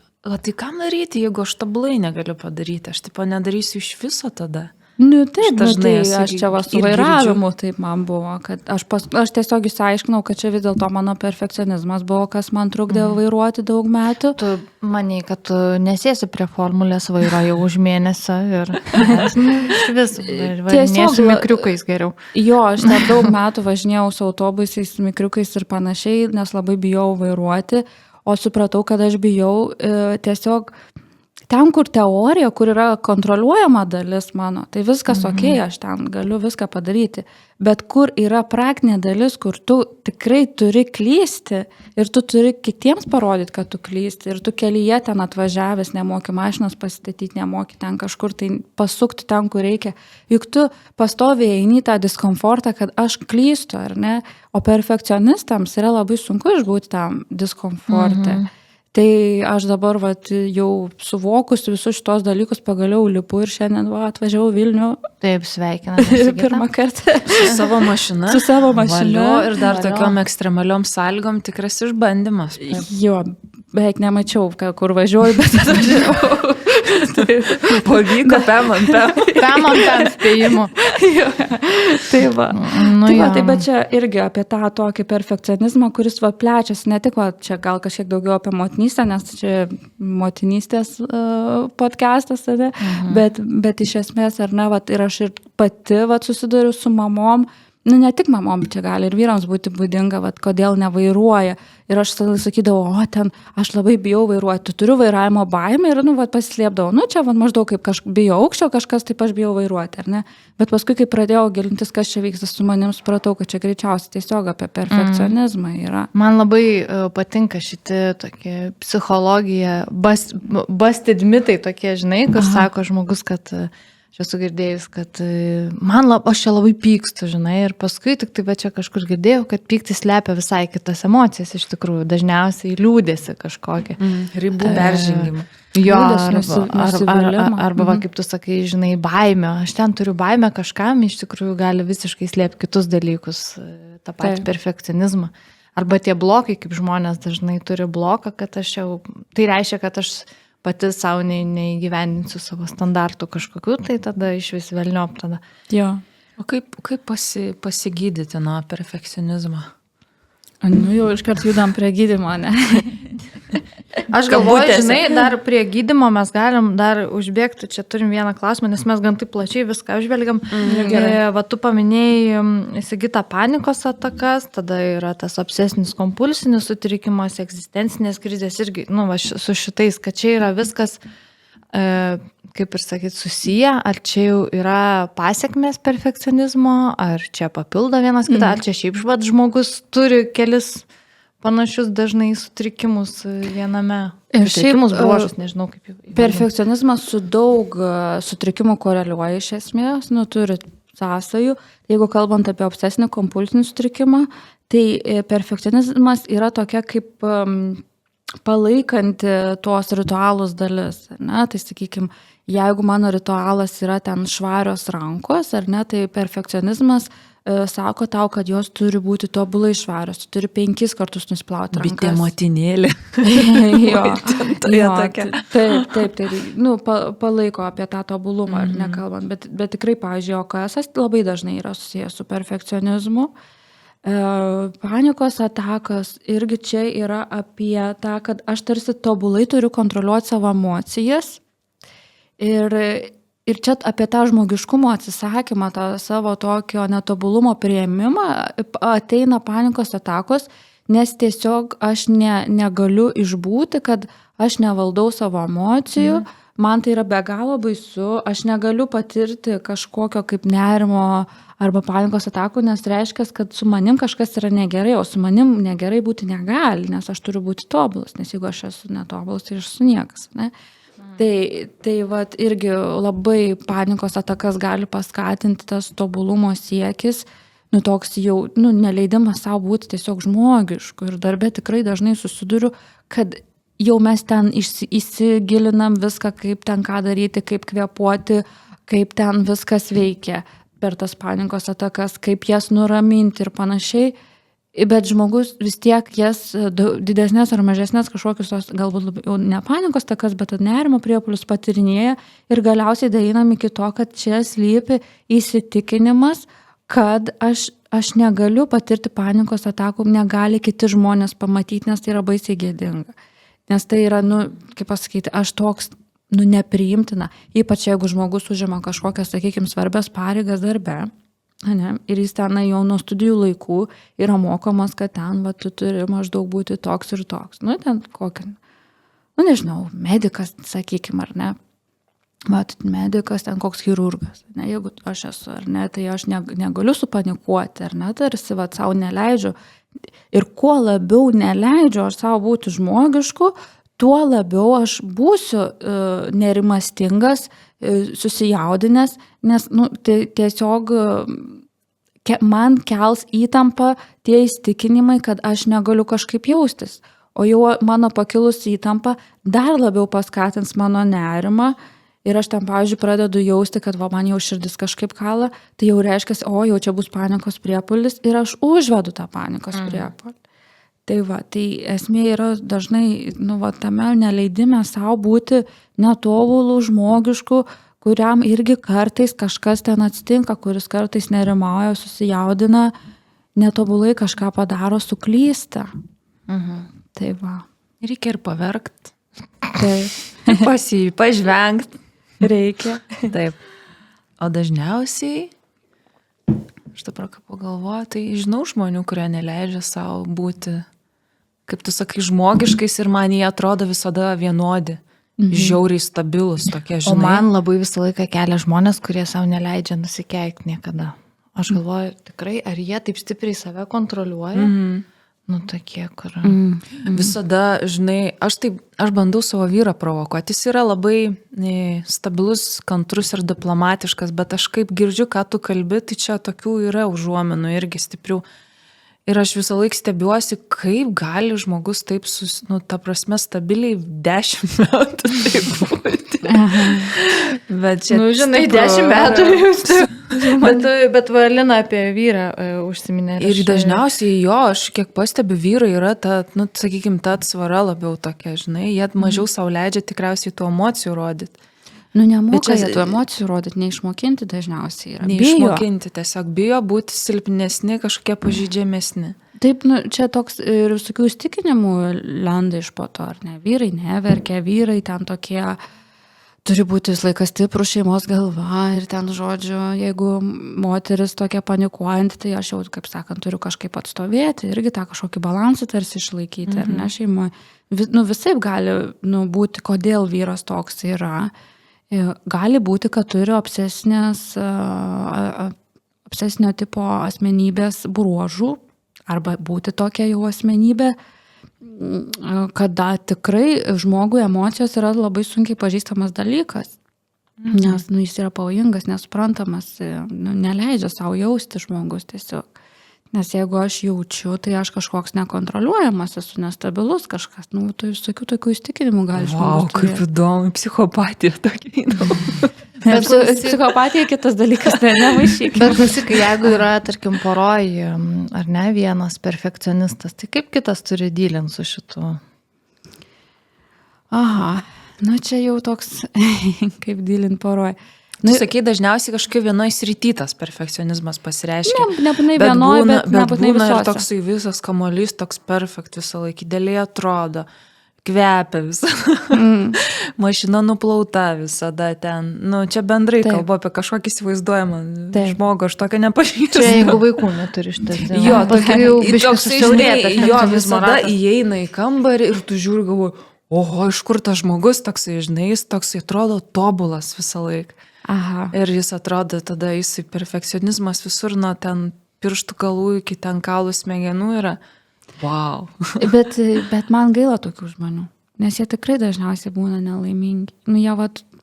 kam daryti, jeigu aš tobulai negaliu padaryti, aš nedarysiu iš viso tada. Taip, aš čia su vairavimu taip man buvo, kad aš tiesiog išsiaiškinau, kad čia vis dėlto mano perfekcionizmas buvo, kas man trukdė vairuoti daug metų. Tu maniai, kad tu nesėsi prie formulės vairo jau už mėnesį ir važinėsiu mikriukais geriau. Jo, aš net daug metų važinėjau su autobusais, mikriukais ir panašiai, nes labai bijau vairuoti, o supratau, kad aš bijau tiesiog ten, kur teorija, kur yra kontroliuojama dalis mano, tai viskas okei, aš ten galiu viską padaryti. Bet kur yra praktinė dalis, kur tu tikrai turi klysti ir tu turi kitiems parodyti, kad tu klysti. Ir tu kelyje ten atvažiavęs, nemoki mašinos pasistatyti, nemoki ten kažkur tai pasukti ten, kur reikia. Juk tu pastoviai eini tą diskomfortą, kad aš klystu, ar ne? O perfekcionistams yra labai sunku išbūti tam diskomforte. Tai aš dabar jau suvokus visus šitos dalykus pagaliau lipu ir šiandien atvažiavau Vilnių. Taip, sveikiname. Pirmą kartą. Su savo mašina. Su savo mašina. Valio, ir dar tokiom ekstremaliom sąlygom tikras išbandymas. Jo, beveik nemačiau, kur važiuoju, bet atvažiavau. Pavyko, pem spėjimu. Tai va. Tai bet čia irgi apie tą tokį perfekcionizmą, kuris plečiasi, ne tik čia gal kažkiek daugiau apie motinystę, nes čia motinystės podcastas, bet iš esmės, ar ne, ir aš ir pati susiduriu su mamom, ne tik mamom, čia gali ir vyrams būti būdinga, kodėl nevairuoja. Ir aš sakydavau, aš labai bijau vairuoti, turiu vairavimo baimę ir, pasislėpdavau. Čia maždaug kaip bijau aukščio kažkas, taip aš bijau vairuoti, ar ne? Bet paskui, kai pradėjau gilintis, kas čia vyksta su manim, supratau, kad čia greičiausiai tiesiog apie perfekcionizmą yra. Man labai patinka šitie tokie psichologija, busted mitai tokie, žinai, kas sako žmogus, kad aš esu girdėjus, kad aš čia labai pykstu, žinai, ir paskui tik tai čia kažkur girdėjau, kad pyktis slepia visai kitas emocijas, iš tikrųjų, dažniausiai liūdėsi kažkokią. Ribų peržengimą. Jo, arba kaip tu sakai, žinai, baimė. Aš ten turiu baimę kažkam, iš tikrųjų gali visiškai slėpti kitus dalykus, tą patį perfekcionizmą. Arba tie blokai, kaip žmonės dažnai turi bloką, kad aš jau, tai reiškia, kad aš pati savo neįgyvendinsiu savo standartų kažkokiu, tai tada iš vis velniop tada. Jo. O kaip pasigydyti nuo perfekcionizmo? Jau iškart judam prie gydymo, ne? Aš galvoju, žinai, dar prie gydymo mes galim dar užbėgti, čia turim vieną klausimą, nes mes gan taip plačiai viską užvelgiam. Tu paminėjai Sigita panikos atakas, tada yra tas obsesinis kompulsinis sutrikimas, egzistencinės krizės irgi, su šitais, kad čia yra viskas, kaip ir sakyt, susiję, ar čia jau yra pasiekmės perfekcionizmo, ar čia papildo vienas kitą, ar čia šiaip žmogus turi kelis panašius dažnai sutrikimus viename. Sutrikimus bruožus, nežinau kaip jau. Perfekcionizmas su daug sutrikimų koreliuoja iš esmės, turi sąsajų. Jeigu kalbant apie obsesinį kompulsinį sutrikimą, tai perfekcionizmas yra tokia kaip palaikanti tuos ritualus dalis. Ne? Tai sakykime, jeigu mano ritualas yra ten švarios rankos, ar ne, tai perfekcionizmas sako tau, kad jos turi būti tobulai švarios, tu turi 5 kartus nusplauti rankas. Bitė motinėlė. Taip, palaiko apie tą tobulumą, ar nekalbant, bet tikrai, pavyzdžiui, OKS labai dažnai yra susijęs su perfekcionizmu. Panikos atakas irgi čia yra apie tą, kad aš tarsi tobulai turiu kontroliuoti savo emocijas ir čia apie tą žmogiškumo atsisakymą, tą savo tokio netobulumo priėmimą ateina panikos atakos, nes tiesiog aš negaliu išbūti, kad aš nevaldau savo emocijų, man tai yra be galo baisu, aš negaliu patirti kažkokio kaip nerimo arba panikos atakų, nes reiškia, kad su manim kažkas yra negerai, o su manim negerai būti negali, nes aš turiu būti tobulas, nes jeigu aš esu netobulas, tai aš esu niekas. Ne? Tai irgi labai panikos atakas gali paskatinti tas tobulumo siekis, toks jau, neleidimas savo būti tiesiog žmogišku. Ir darbe tikrai dažnai susiduriu, kad jau mes ten įsigilinam viską, kaip ten ką daryti, kaip kvėpuoti, kaip ten viskas veikia per tas panikos atakas, kaip jas nuraminti ir panašiai. Bet žmogus vis tiek jas didesnės ar mažesnės kažkokius, galbūt jau ne panikos takas, bet nerimo priepuolius patirinėja ir galiausiai daeinam iki to, kad čia slypi įsitikinimas, kad aš negaliu patirti panikos atakų, negali kiti žmonės pamatyti, nes tai yra baisiai gėdinga. Nes tai yra, kaip pasakyti, aš toks, nepriimtina, ypač jeigu žmogus užima kažkokias, sakykime, svarbias pareigas darbe. Ne? Ir jis ten jau nuo studijų laikų yra mokomas, kad ten tu turi maždaug būti toks ir toks. Ten kokį, nežinau, medikas, sakykime, ar ne. Medikas ten koks chirurgas. Ne? Jeigu aš esu, ar ne, tai aš negaliu supanikuoti, ar ne, tarsi savo neleidžiu. Ir kuo labiau neleidžiu aš savo būti žmogišku, tuo labiau aš būsiu nerimastingas, susijaudinęs, nes tiesiog man kels įtampą tie įsitikinimai, kad aš negaliu kažkaip jaustis. o jau mano pakilusi įtampa dar labiau paskatins mano nerimą. Ir aš ten, pavyzdžiui, pradedu jausti, kad man jau širdis kažkaip kala, tai jau reiškia, jau čia bus panikos priepuolis ir aš užvedu tą panikos priepuolį. Tai va, tai esmė yra dažnai, tame neleidime savo būti netobulų, žmogišku, kuriam irgi kartais kažkas ten atsitinka, kuris kartais nerimauja, susijaudina, netobulai kažką padaro, suklysta. Tai va. Reikia ir paverkt. Taip. Pažvengt. Reikia. Taip. O dažniausiai, aš dabar ką pagalvoju, tai žinau žmonių, kurie neleidžia savo būti, kaip tu sakai, žmogiškais ir man jie atrodo visada vienodi. Žiauriai stabilus tokie, žinai. O man labai visą laiką kelia žmonės, kurie savo neleidžia nusikeikti niekada. Aš galvoju, tikrai, ar jie taip stipriai save kontroliuoja? Tokie, kur... Visada, žinai, aš bandau savo vyrą provokuoti. Jis yra labai stabilus, kantrus ir diplomatiškas, bet aš kaip girdžiu, ką tu kalbi, tai čia tokių yra užuominų irgi stiprių. Ir aš visą laiką stebiuosi, kaip gali žmogus taip, ta prasme, stabiliai 10 metų taip būti. Bet čia... žinai, 10 metų jūs. Bet Valina apie vyrą užsiminė. Ir dažniausiai aš kiek pastebiu, vyrai yra ta, sakykime, ta atsvara labiau tokia, žinai, jie mažiau sau leidžia tikriausiai tų emocijų rodyti. Nemoka jie tų emocijų rodyti, neišmokinti dažniausiai yra. Neišmokinti, tiesiog bijo būti silpnesni, kažkokie pažeidžiamesni. Taip, čia toks ir visokių įstikinimų lenda iš po to, ar ne? Vyrai neverkia, vyrai ten tokie... Turi būti vis laikas stiprų šeimos galva ir ten, žodžiu, jeigu moteris tokia panikuojant, tai aš jau, kaip sakant, turiu kažkaip atstovėti, irgi tą kažkokį balansą tarsi išlaikyti, ar ne šeimoje. Visaip gali būti, kodėl vyras toks yra. Gali būti, kad turi obsesinio tipo asmenybės bruožų, arba būti tokia jau asmenybė, kada tikrai žmogui emocijos yra labai sunkiai pažįstamas dalykas, nes jis yra pavojingas, nesuprantamas, neleidžia savo jausti žmogus tiesiog. Nes jeigu aš jaučiu, tai aš kažkoks nekontroliuojamas, esu nestabilus kažkas, tai visokių tokių įstikinimų gali žmogus. Kaip įdomu, psichopatija tokia įdomu. Bet psichopatija kitas dalykas, nemaišyk. Bet klausyk, jeigu yra, tarkim, poroj, ar ne, vienas perfekcionistas, tai kaip kitas turi dylinti su šitu? Aha, čia jau toks, kaip dylinti poroj. Tu sakai, dažniausiai kažkaip vienoj srity tas perfekcionizmas pasireiškia. Nebūtinai vienoj, bet nebūtinai būna visose. Ir toksai visas kamuolys, toks perfekt visą laikį, idealiai atrodo, kvepia visada, mašina nuplauta visada ten. Čia bendrai kalbu apie kažkokį įsivaizduojamą žmogų, aš tokio nepažįstu. Čia jeigu vaikų neturi šitas. Jo, visada įeina į kambarį ir tu žiūri, galvoji, oho, iš kur tas žmogus toksai, žinai, jis toksai atrodo tobulas visą laiką. Aha. Ir jis atrodo tada, jisai perfekcionizmas visur, nuo ten pirštų galų iki ten kaulų smegenų yra. Wow. Bet man gaila tokių žmonių, nes jie tikrai dažniausiai būna nelaimingi. Jie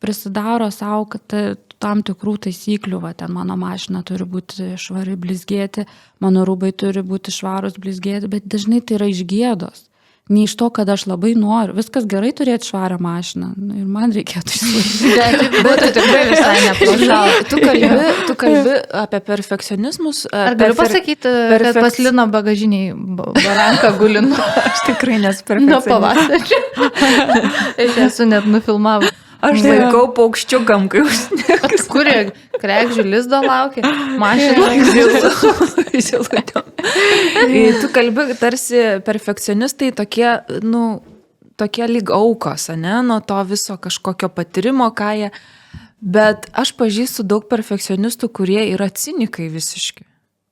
prisidaro savo, kad tam tikrų taisyklių, ten mano mašina turi būti švari blizgėti, mano rūbai turi būti švarus blizgėti, bet dažnai tai yra iš gėdos. Ne iš to, kad aš labai noriu. Viskas gerai turėti švarą mašiną. Ir man reikėtų išlaikyti. Bet tu tikrai visai neplašau. Tu kalbi apie perfekcionizmus. Ar galiu pasakyti, kad pas Lino bagažiniai baranka gulinu? Aš tikrai nesu perfekcionistas. Nuo pavasario. Aš esu net nufilmavus. Aš laikau paukščiukam, kai užsniegs. Kurie kregžių lizdo laukia? Mašina zilutėm. Tu kalbi tarsi perfekcionistai tokie, tokie lyg aukos, ne, nuo to viso kažkokio patyrimo, ką jie. Bet aš pažįstu daug perfekcionistų, kurie yra cinikai visiški.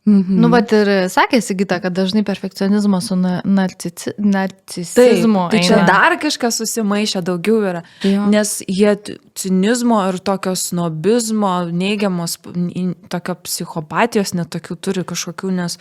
Bet ir sakė Sigita, kad dažnai perfekcionizmo su narcisizmu. Tai čia dar kažkas susimaišę daugiau yra. Nes jie cinizmo ir tokio snobizmo, neigiamos, tokio psichopatijos netokių turi kažkokių, nes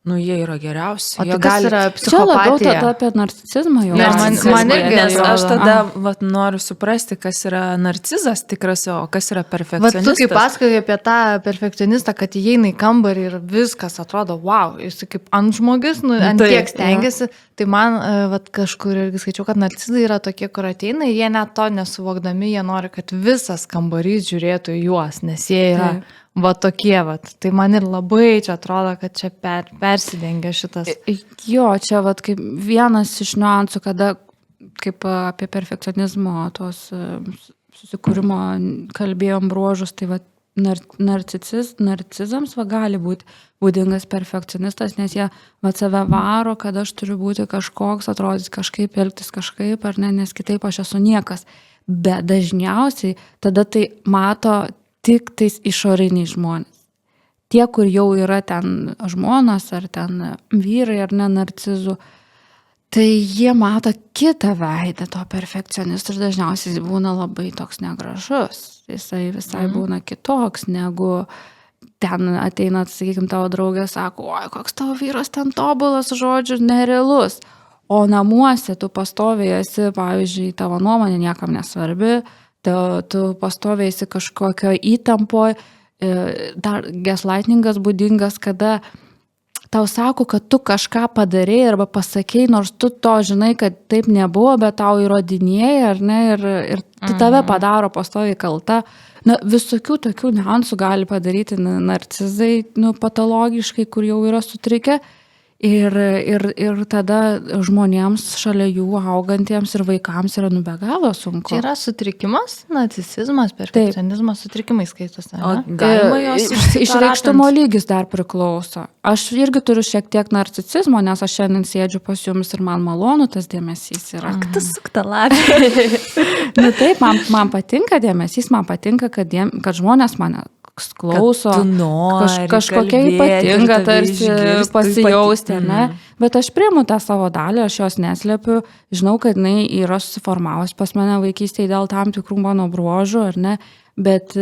Nu, jie yra geriausi. O Jie tai kas yra Čia labiau psichopatija? tada apie narcisizmą jau. Ne, man irgi Nes atrodo. aš tada noriu suprasti, kas yra narcizas tikras, o kas yra Vat perfekcionistas. tu kaip pasakoji apie tą perfekcionistą, kad įeina į kambarį ir viskas atrodo, wow, jis kaip antžmogis, nu, ant Taip, tiek stengiasi. Tai man vat, kažkur irgi skaičiau, kad narcizai yra tokie, kur ateina ir jie net to nesuvokdami, jie nori, kad visas kambarys žiūrėtų į juos, nes jie yra va tokie, vat. Tai man ir labai čia atrodo, kad čia persidengia šitas. Jo, čia vat, kaip vienas iš niuansų, kada kaip apie perfekcionizmo tos susikūrimo kalbėjom bruožus, tai vat, narcizams va, gali būti būdingas perfekcionistas, nes jie va, save varo, kad aš turiu būti kažkoks, atrodys kažkaip, elgtis kažkaip, ar ne, nes kitaip aš esu niekas. Bet dažniausiai tada tai mato tik tais išoriniai žmonės. Tie, kur jau yra ten žmonas, ar ten vyrai, ar ne narcizų, tai jie mato kitą veidą to perfekcionisto ir dažniausiai būna labai toks negražus. Jisai visai būna kitoks, negu ten ateina, sakykime, tavo draugė, sako, oi, koks tavo vyras ten tobulas, žodžiu, nerealus. O namuose tu pastoviai esi, pavyzdžiui, tavo nuomonė niekam nesvarbi, tu pastoviai esi kažkokio įtampoje, dar gaslightingas būdingas, kada tau sako, kad tu kažką padarėjai arba pasakėjai, nors tu to žinai, kad taip nebuvo, bet tau įrodinėjai, ar ne, ir tave padaro pastoviai kalta. Na, visokių tokių niuansų gali padaryti narcizai, patologiškai, kur jau yra sutrikę. Ir tada žmonėms šalia jų augantiems ir vaikams yra be galo sunku. Čia yra sutrikimas, narcisizmas, perfekcionizmas, sutrikimai skaitosi. O galima jos išreikštumo lygis dar priklauso. Aš irgi turiu šiek tiek narcisizmo, nes aš šiandien sėdžiu pas jumis ir man malonu tas dėmesys yra. Tas sukta labė. Nu taip, man patinka dėmesys, man patinka, kad žmonės mane klauso, kažkokia ypatinga tarsi pasijausti, ne? Bet aš priimu tą savo dalį, aš jos neslepiu, žinau, kad jinai yra susiformavus pas mane vaikystėje dėl tam tikrų mano bruožų, ar ne, bet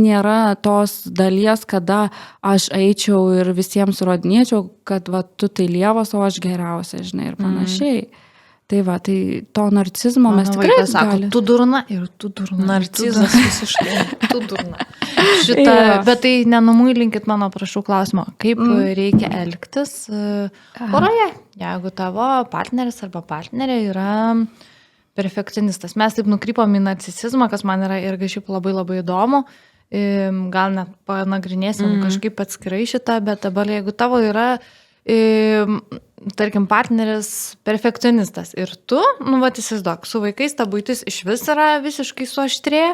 nėra tos dalies, kada aš eičiau ir visiems įrodinėčiau, kad va, tu tai lievas, o aš geriausia, žinai, ir panašiai. Tai va, tai to narcizmo mes tikrai sakome. Tu durna ir tu durna. Narcizas visiškai. Tu durna. Bet tai nenumailinkit mano, prašau, klausimo. Kaip reikia elgtis poroje, jeigu tavo partneris arba partnerė yra perfekcionistas. Mes taip nukrypom į narcisizmą, kas man yra irgi šiaip labai labai įdomu. Gal net panagrinėsim kažkaip atskirai šitą, bet dabar jeigu tavo yra tarkim, partneris perfekcionistas ir tu, įsivaizduok, su vaikais ta buitis iš vis yra visiškai suaštrėję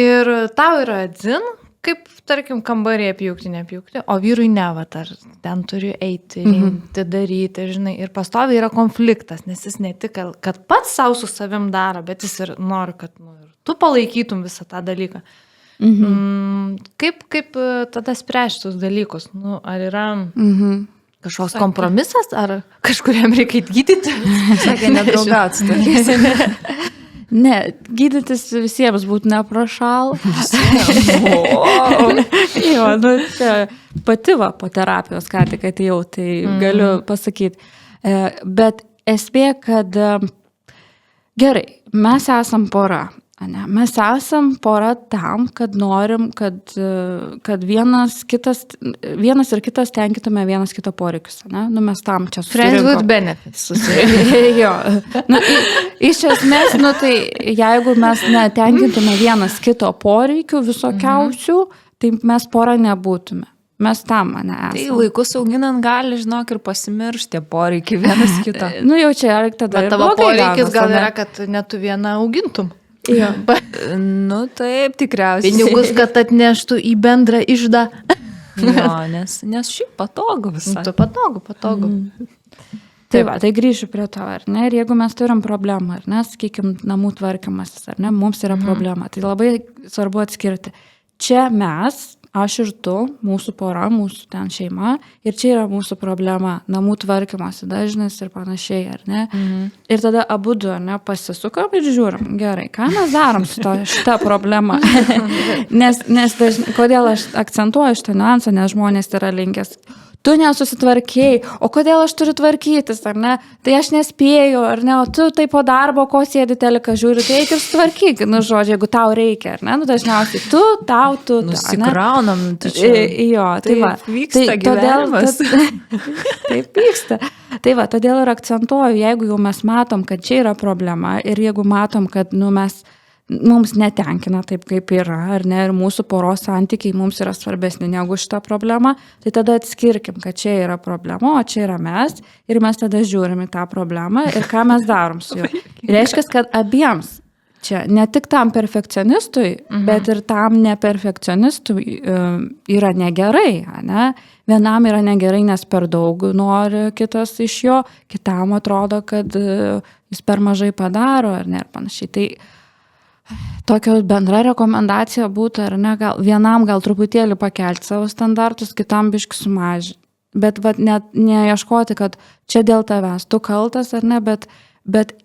ir tau yra dzin, kaip, tarkim, kambarį apjūkti, neapjūkti, o vyrui ne, ar ten turi eiti, rinkti, daryti, žinai, ir pastoviai yra konfliktas, nes jis ne tik, kad pats savo su savim daro, bet jis ir nori, kad ir tu palaikytum visą tą dalyką. Kaip tada spręsti tuos dalykus? Ar yra kažkoks kompromisas, ar kažkuriam reikia gydyti? Sakė, nedraugauti. Ne, gydytis visiems būtų neprašal. Jo, pati va, po terapijos ką tik atėjau, tai galiu pasakyti. Bet esmė, kad gerai, mes esam pora. Mes esam pora tam, kad norim, kad vienas ir kitas tenkintume vienas kito poreikius. Mes tam čia susirinkom. Friends with benefits. Jo. Iš esmės, tai jeigu mes netenkintume vienas kito poreikių visokiausių, tai mes pora nebūtume. Mes tam esame. Tai vaikus auginant gali, žinok, ir pasimiršti poreikiai vienas kito. Jau čia tada bet tavo poreikis gal yra, kad net tu vieną augintum. Jo. Taip, tikriausiai. Pinigus, kad atneštų į bendrą iždą. Jo, nes šiaip patogu visą. Tu patogu. Tai va, tai grįšiu prie to, ar ne? Ir jeigu mes turim problemą, ar ne, sakykime, namų tvarkymasis, ar ne, mums yra problema. Tai labai svarbu atskirti. Čia mes, aš ir tu, mūsų pora, mūsų ten šeima, ir čia yra mūsų problema, namų tvarkymosi dažnis ir panašiai, ar ne? Ir tada abudu, ar ne, pasisukam ir žiūrim, gerai, ką mes darom su šitą problemą? nes kodėl aš akcentuoju šitą niuansą, nes žmonės yra linkęs, tu nesusitvarkėjai, o kodėl aš turiu tvarkytis, ar ne? Tai aš nespėjau, ar ne? O tu tai po darbo, ko sėdi teliką žiūri, tai eik ir sutvarkyk, žodžiu, jeigu tau reikia, ar ne? Dažniausiai tu. Nusikraunam, jo, tai va. Vyksta gyvenimas. Taip vyksta. Tai va, todėl ir akcentuoju, jeigu jau mes matom, kad čia yra problema ir jeigu matom, kad mums netenkina taip, kaip yra, ar ne, ir mūsų poros santykiai mums yra svarbesni negu šitą problemą, tai tada atskirkim, kad čia yra problema, o čia yra mes, ir mes tada žiūrim į tą problemą ir ką mes darom su juo. Reiškia, kad abiems čia, ne tik tam perfekcionistui, bet ir tam neperfekcionistui yra negerai, ne? Vienam yra negerai, nes per daug nori kitas iš jo, kitam atrodo, kad jis per mažai padaro, ar ne, ir panašiai. Tai tokia bendra rekomendacija būtų, ar ne, vienam gal truputėlį pakelti savo standartus, kitam biškį sumažinti. Bet net neieškoti, kad čia dėl tavęs, tu kaltas ar ne, bet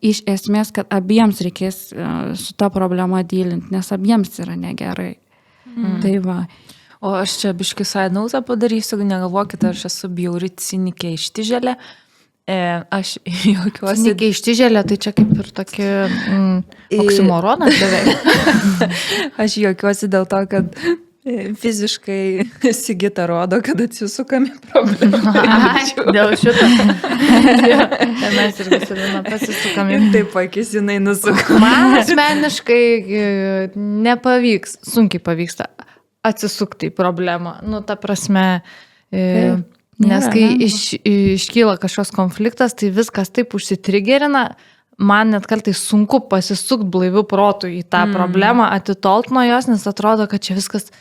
iš esmės, kad abiems reikės su ta problema dylinti, nes abiems yra negerai. Tai va. O aš čia biškį side note padarysiu, negalvokite, aš esu bjauri cinikė ištižėlė. Aš jokiuosi... Cinikė ištižėlė, tai čia kaip ir tokį oksimoroną beveik. Aš jokiuosi dėl to, kad fiziškai Sigita rodo, kad atsisukame problemą. Dėl šito. Tai mes irgi su Lina pasisukame. Ir taip akis jinai nusuka. Man asmeniškai nepavyks, sunkiai pavyksta atsisukti į problemą. Ta prasme, nes kai iškyla kažkoks konfliktas, tai viskas taip užsitrigerina, man net kartais sunku pasisukti blaivių protų į tą problemą, atitolt nuo jos, nes atrodo, kad čia viskas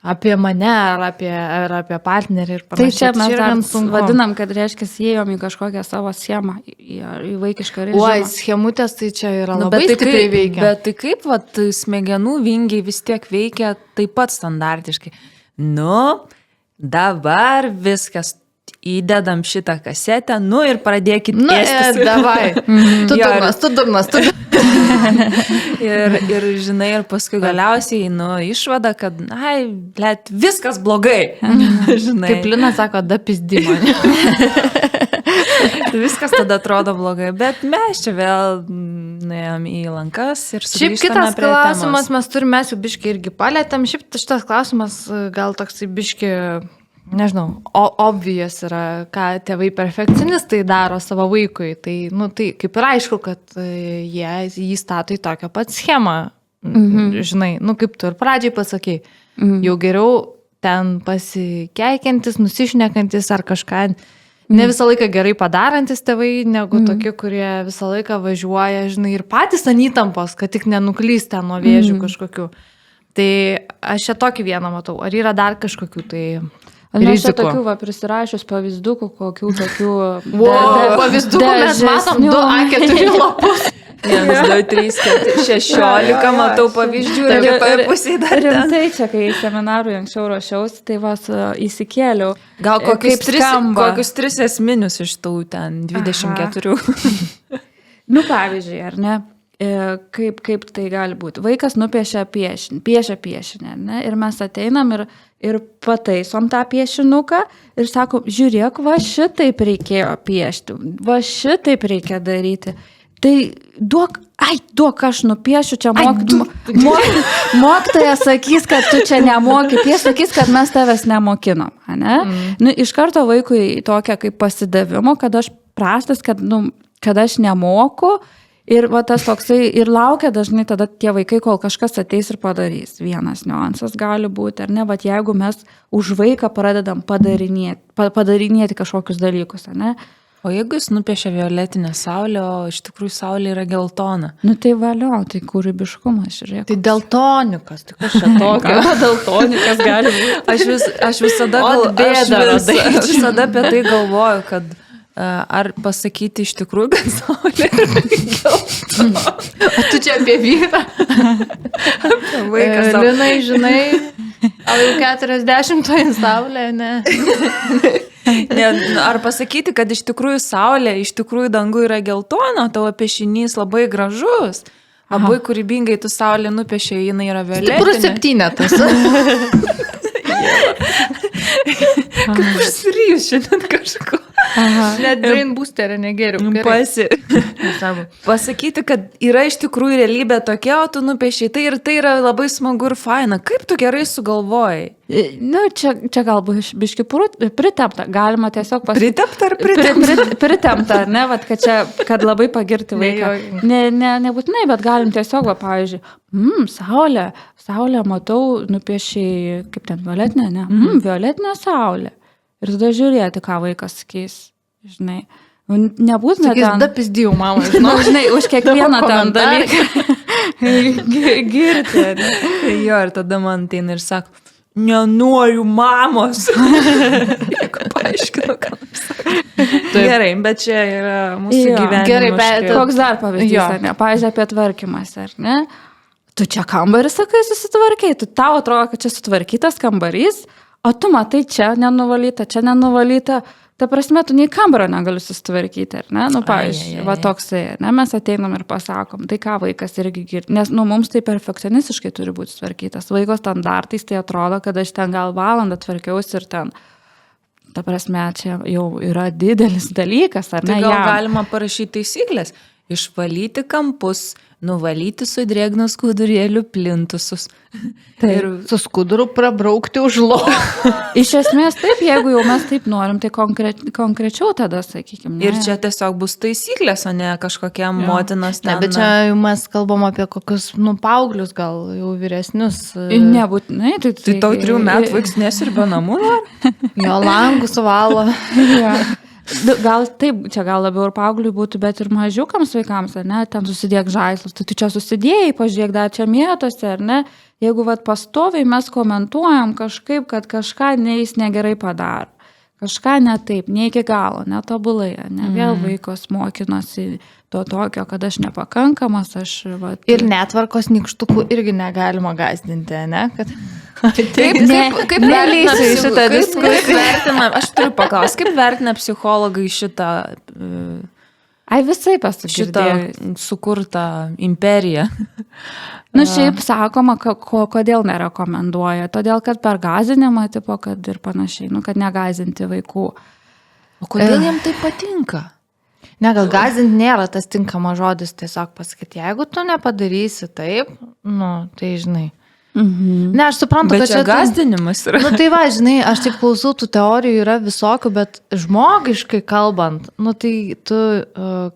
apie mane ar apie partnerį ir panašiai. Tai čia mes dar vadinam, kad reiškia, įėjom į kažkokią savo schemą, į vaikišką režimą. Oi, schemutės tai čia yra labai stipriai veikia. Bet tai kaip smegenų vingiai vis tiek veikia taip pat standartiškai. Dabar viskas. Įdedam šitą kasetę, ir pradėkit ėstis. Davai. Tu durnas. ir žinai, ir paskui galiausiai išvada, kad, viskas blogai. Žinai. Kaip Lina sako, da pizdimo. Viskas tada atrodo blogai, bet mes čia vėl nuėjom į lankas ir sugrįžtame prie temos. Šiaip kitas klausimas, mes jau biškį irgi palėtėm, šiaip šitas klausimas gal toksai biškį, nežinau, obvious yra, ką tėvai perfekcionistai daro savo vaikui. Tai, tai kaip ir aišku, kad jį stato į tokią pat schemą. Žinai, kaip tu ir pradžiai pasakei. Jau geriau ten pasikeikiantis, nusišnekantis ar kažką ne visą laiką gerai padarantis tėvai, negu tokie, kurie visą laiką važiuoja, žinai, ir patys ant įtampos, kad tik nenuklyst ten nuo vėžių kažkokių. Tai aš čia tokį vieną matau. Ar yra dar kažkokių tai... Aš čia tokių prisirašius pavyzdukų, kokių tokių... Pavyzdukų mes matom 2 A4 lapus. 1, 2, 3, 4, 16, matau pavyzdžių. Rimtai čia, kai seminarui anksčiau ruošiausi, tai įsikėliau. Gal kokius 3 esminius iš tų ten 24. Pavyzdžiui, ar ne? Kaip tai gali būti. Vaikas nupiešia piešinį, ne? Ir mes ateinam ir pataisom tą piešinuką ir sakom, žiūrėk, va šitaip reikėjo piešti, va šitaip reikia daryti. Tai duok, aš nupiešiu, čia mokytoja sakys, kad tu čia nemoki, sakys, kad mes tavęs nemokinom, ne? Iš karto vaikui tokia kaip pasidavimo, kad aš prastas, kad aš nemoku. Ir tas toksai, ir laukia dažnai tada tie vaikai, kol kažkas ateis ir padarys. Vienas niuansas gali būti, ar ne, bet jeigu mes už vaiką pradedam padarinėti kažkokius dalykus, ar ne. O jeigu jis nupiešia violetinę saulę, o iš tikrųjų saulė yra geltona? Tai valio, tai kūrybiškumas, žiūrėk. Tai deltonikas, tai kas čia tokio? Deltonikas gali būti. Aš visada apie tai galvoju, kad ar pasakyti iš tikrųjų, kad saulė yra geltona. O tu čia apie vyrą? Apie vaiką savo. Linai, žinai, O jau 40 saulė, ne? Ne, ar pasakyti, kad iš tikrųjų saulė, iš tikrųjų dangų yra geltona, tavo piešinys labai gražus. Labai kūrybingai tu saulė nupiešė, jinai yra violetinė. Stiprus 7. Kaip užsirijus šiandien kažko. Net brain boosterą negeriu. Pasakyti, kad yra iš tikrųjų realybė tokia, o tu nupiešiai tai ir tai yra labai smagu ir faina. Kaip tu gerai sugalvojai? Nu, čia galbūt biški pritempta. Galima tiesiog Pritempta ar pritempta? Pritempta, ne, vat, kad labai pagirti vaiką. Nebūtinai, bet galim tiesiog, va, pavyzdžiui, saulė, matau, nupiešiai, kaip ten, violetinė, ne? Violetinė saulė. Ir tada žiūrėti, ką vaikas sakys, žinai. Nebūtina ten... Da pizdėjau, mama, žinai, už kiekvieną ten dalyką girti. Jo, ir tada man ateina ir sako, nenoriu mamos. Jeigu paaiškinu, ką nors sako. Gerai, bet čia yra mūsų gyvenimas. Gerai, bet koks dar pavyzdys, ne? Pavyzdžiui, apie tvarkymas, ar ne? Tu čia kambarį, sakai, susitvarkiai. Tau atrodo, kad čia sutvarkytas kambarys, o tu matai čia nenuvalyta, Ta prasme, tu nei kambario negali susitvarkyti, ar ne? Nu, pavyzdžiui, va toksai, ne? Mes ateinam ir pasakom, tai ką vaikas irgi girdi. Nes, mums tai perfekcionistiškai turi būti sutvarkytas. Vaiko standartais tai atrodo, kad aš ten gal valandą tvarkiausi ir ten. Ta prasme, čia jau yra didelis dalykas, ar ne? Tai gal galima parašyti taisyklės. Išvalyti kampus, nuvalyti su drėgnu skudurėliu plintusus. Ir su skuduru prabraukti už lovą. Iš esmės taip, jeigu jau mes taip norim, tai konkrečiau tada, sakykime. Ir čia tiesiog bus taisyklės, o ne kažkokie motinos ten. Ne, bet čia jau mes kalbam apie kokius, paauglius, gal jau vyresnius. Nebūtinai. Tai tau 3 metų vaiks nesirbė namų, ar? Jo langus valo. Gal taip, čia gal labiau ir paaugliui būtų, bet ir mažiukams vaikams, ar ne, ten susidėk žaislus, tai tu čia susidėjai, pažiūrėk, dar čia mėtose, ar ne, jeigu pastoviai mes komentuojam kažkaip, kad kažką jis negerai padaro, kažką ne taip, ne iki galo, netobulai, ne, vėl vaikas mokinosi to tokio, kad aš nepakankamas, Ir netvarkos nykštukų irgi negalima gąsdinti, ne, kad... Kaip vertina šitą diskusiją? Aš turiu paklausti, kaip vertina psichologai šitą visai pasakyti sukurtą imperiją? Šiaip sakoma, kodėl nerekomenduoja. Todėl, kad per gąsdinimą, tipo, kad ir panašiai, kad negąsdinti vaikų. O kodėl jam tai patinka? Ne, gal gąsdinti nėra tas tinkamas žodis, tiesiog pasakyti, jeigu tu nepadarysi taip, tai žinai. Ne, aš suprantu, kad čia gąsdinimas yra. Tai va, žinai, aš taip klausau, tų teorijų yra visokių, bet žmogiškai kalbant, tai tu,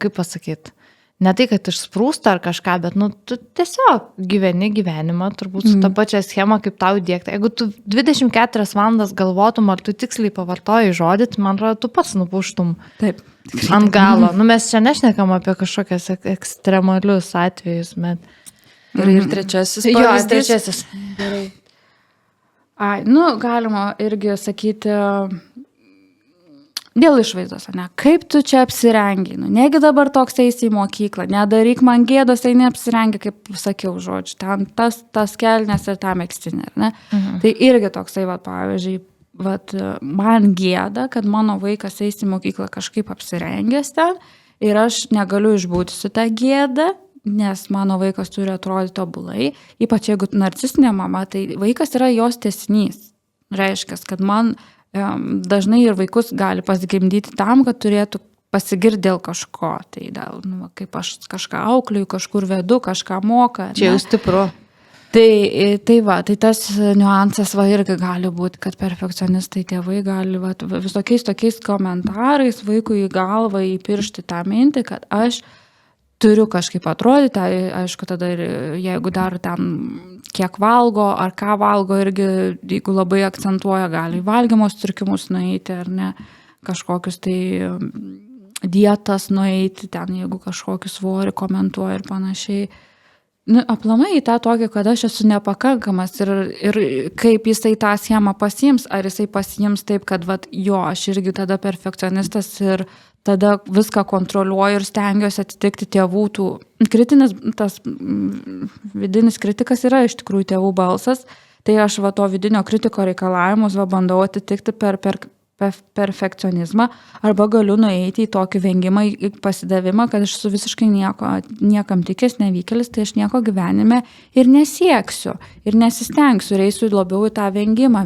kaip pasakyti, ne tai, kad išsprūsta ar kažką, bet tu tiesiog gyveni gyvenimą, turbūt su ta pačia schema, kaip tau įdiegta. Jeigu tu 24 valandas galvotum, ar tu tiksliai pavartojai žodį, tai man atrodo, tu pats nupūštum ant galo. Mes čia nešnekam apie kažkokias ekstremalius atvejus, bet... Ir trečiasis pavyzdys. Jo, trečiasis. Gerai. Galima irgi sakyti dėl išvaizdos, ne? Kaip tu čia apsirengi? Negi dabar toks eisi į mokyklą, nedaryk man gėdos, tai neapsirengi, kaip sakiau žodžiu, ten tas kelnes ir tą megztinį, ne? Tai irgi toksai, pavyzdžiui, man gėda, kad mano vaikas eis į mokyklą kažkaip apsirengęs ten ir aš negaliu išbūti su tą gėdą, nes mano vaikas turi atrodyti tobulai, ypač jeigu narcistinė mama, tai vaikas yra jos tęsinys. Reiškia, kad man dažnai ir vaikus gali pasigimdyti tam, kad turėtų pasigirti dėl kažko. Tai kaip aš kažką aukliju, kažkur vedu, kažką moka. Čia jau stipru. Tai tas niuansas irgi gali būti, kad perfekcionistai tėvai gali visokiais tokiais komentarais vaikui į galvą įpiršti tą mintį, kad aš turiu kažkaip atrodyti, aišku, tada ir jeigu dar ten kiek valgo, ar ką valgo, irgi, jeigu labai akcentuoja, gali valgymo sutrikimus nueiti, ar ne, kažkokius tai dietas nueiti, ten jeigu kažkokį svorį komentuoja ir panašiai. Aplamai į tą tokį, kad aš esu nepakankamas ir kaip jisai tą schemą pasiims, ar jisai pasiims taip, kad aš irgi tada perfekcionistas ir tada viską kontroliuoju ir stengiuosi atitikti tėvų tų. Kritinis, tas vidinis kritikas yra iš tikrųjų tėvų balsas, tai aš va to vidinio kritiko reikalavimus va bandau atitikti per perfekcionizmą, arba galiu nueiti į tokį vengimą, į pasidavimą, kad aš su visiškai niekam tikęs nevykėlis, tai aš nieko gyvenime ir nesieksiu, ir nesistengsiu, ir eisiu labiau į tą vengimą,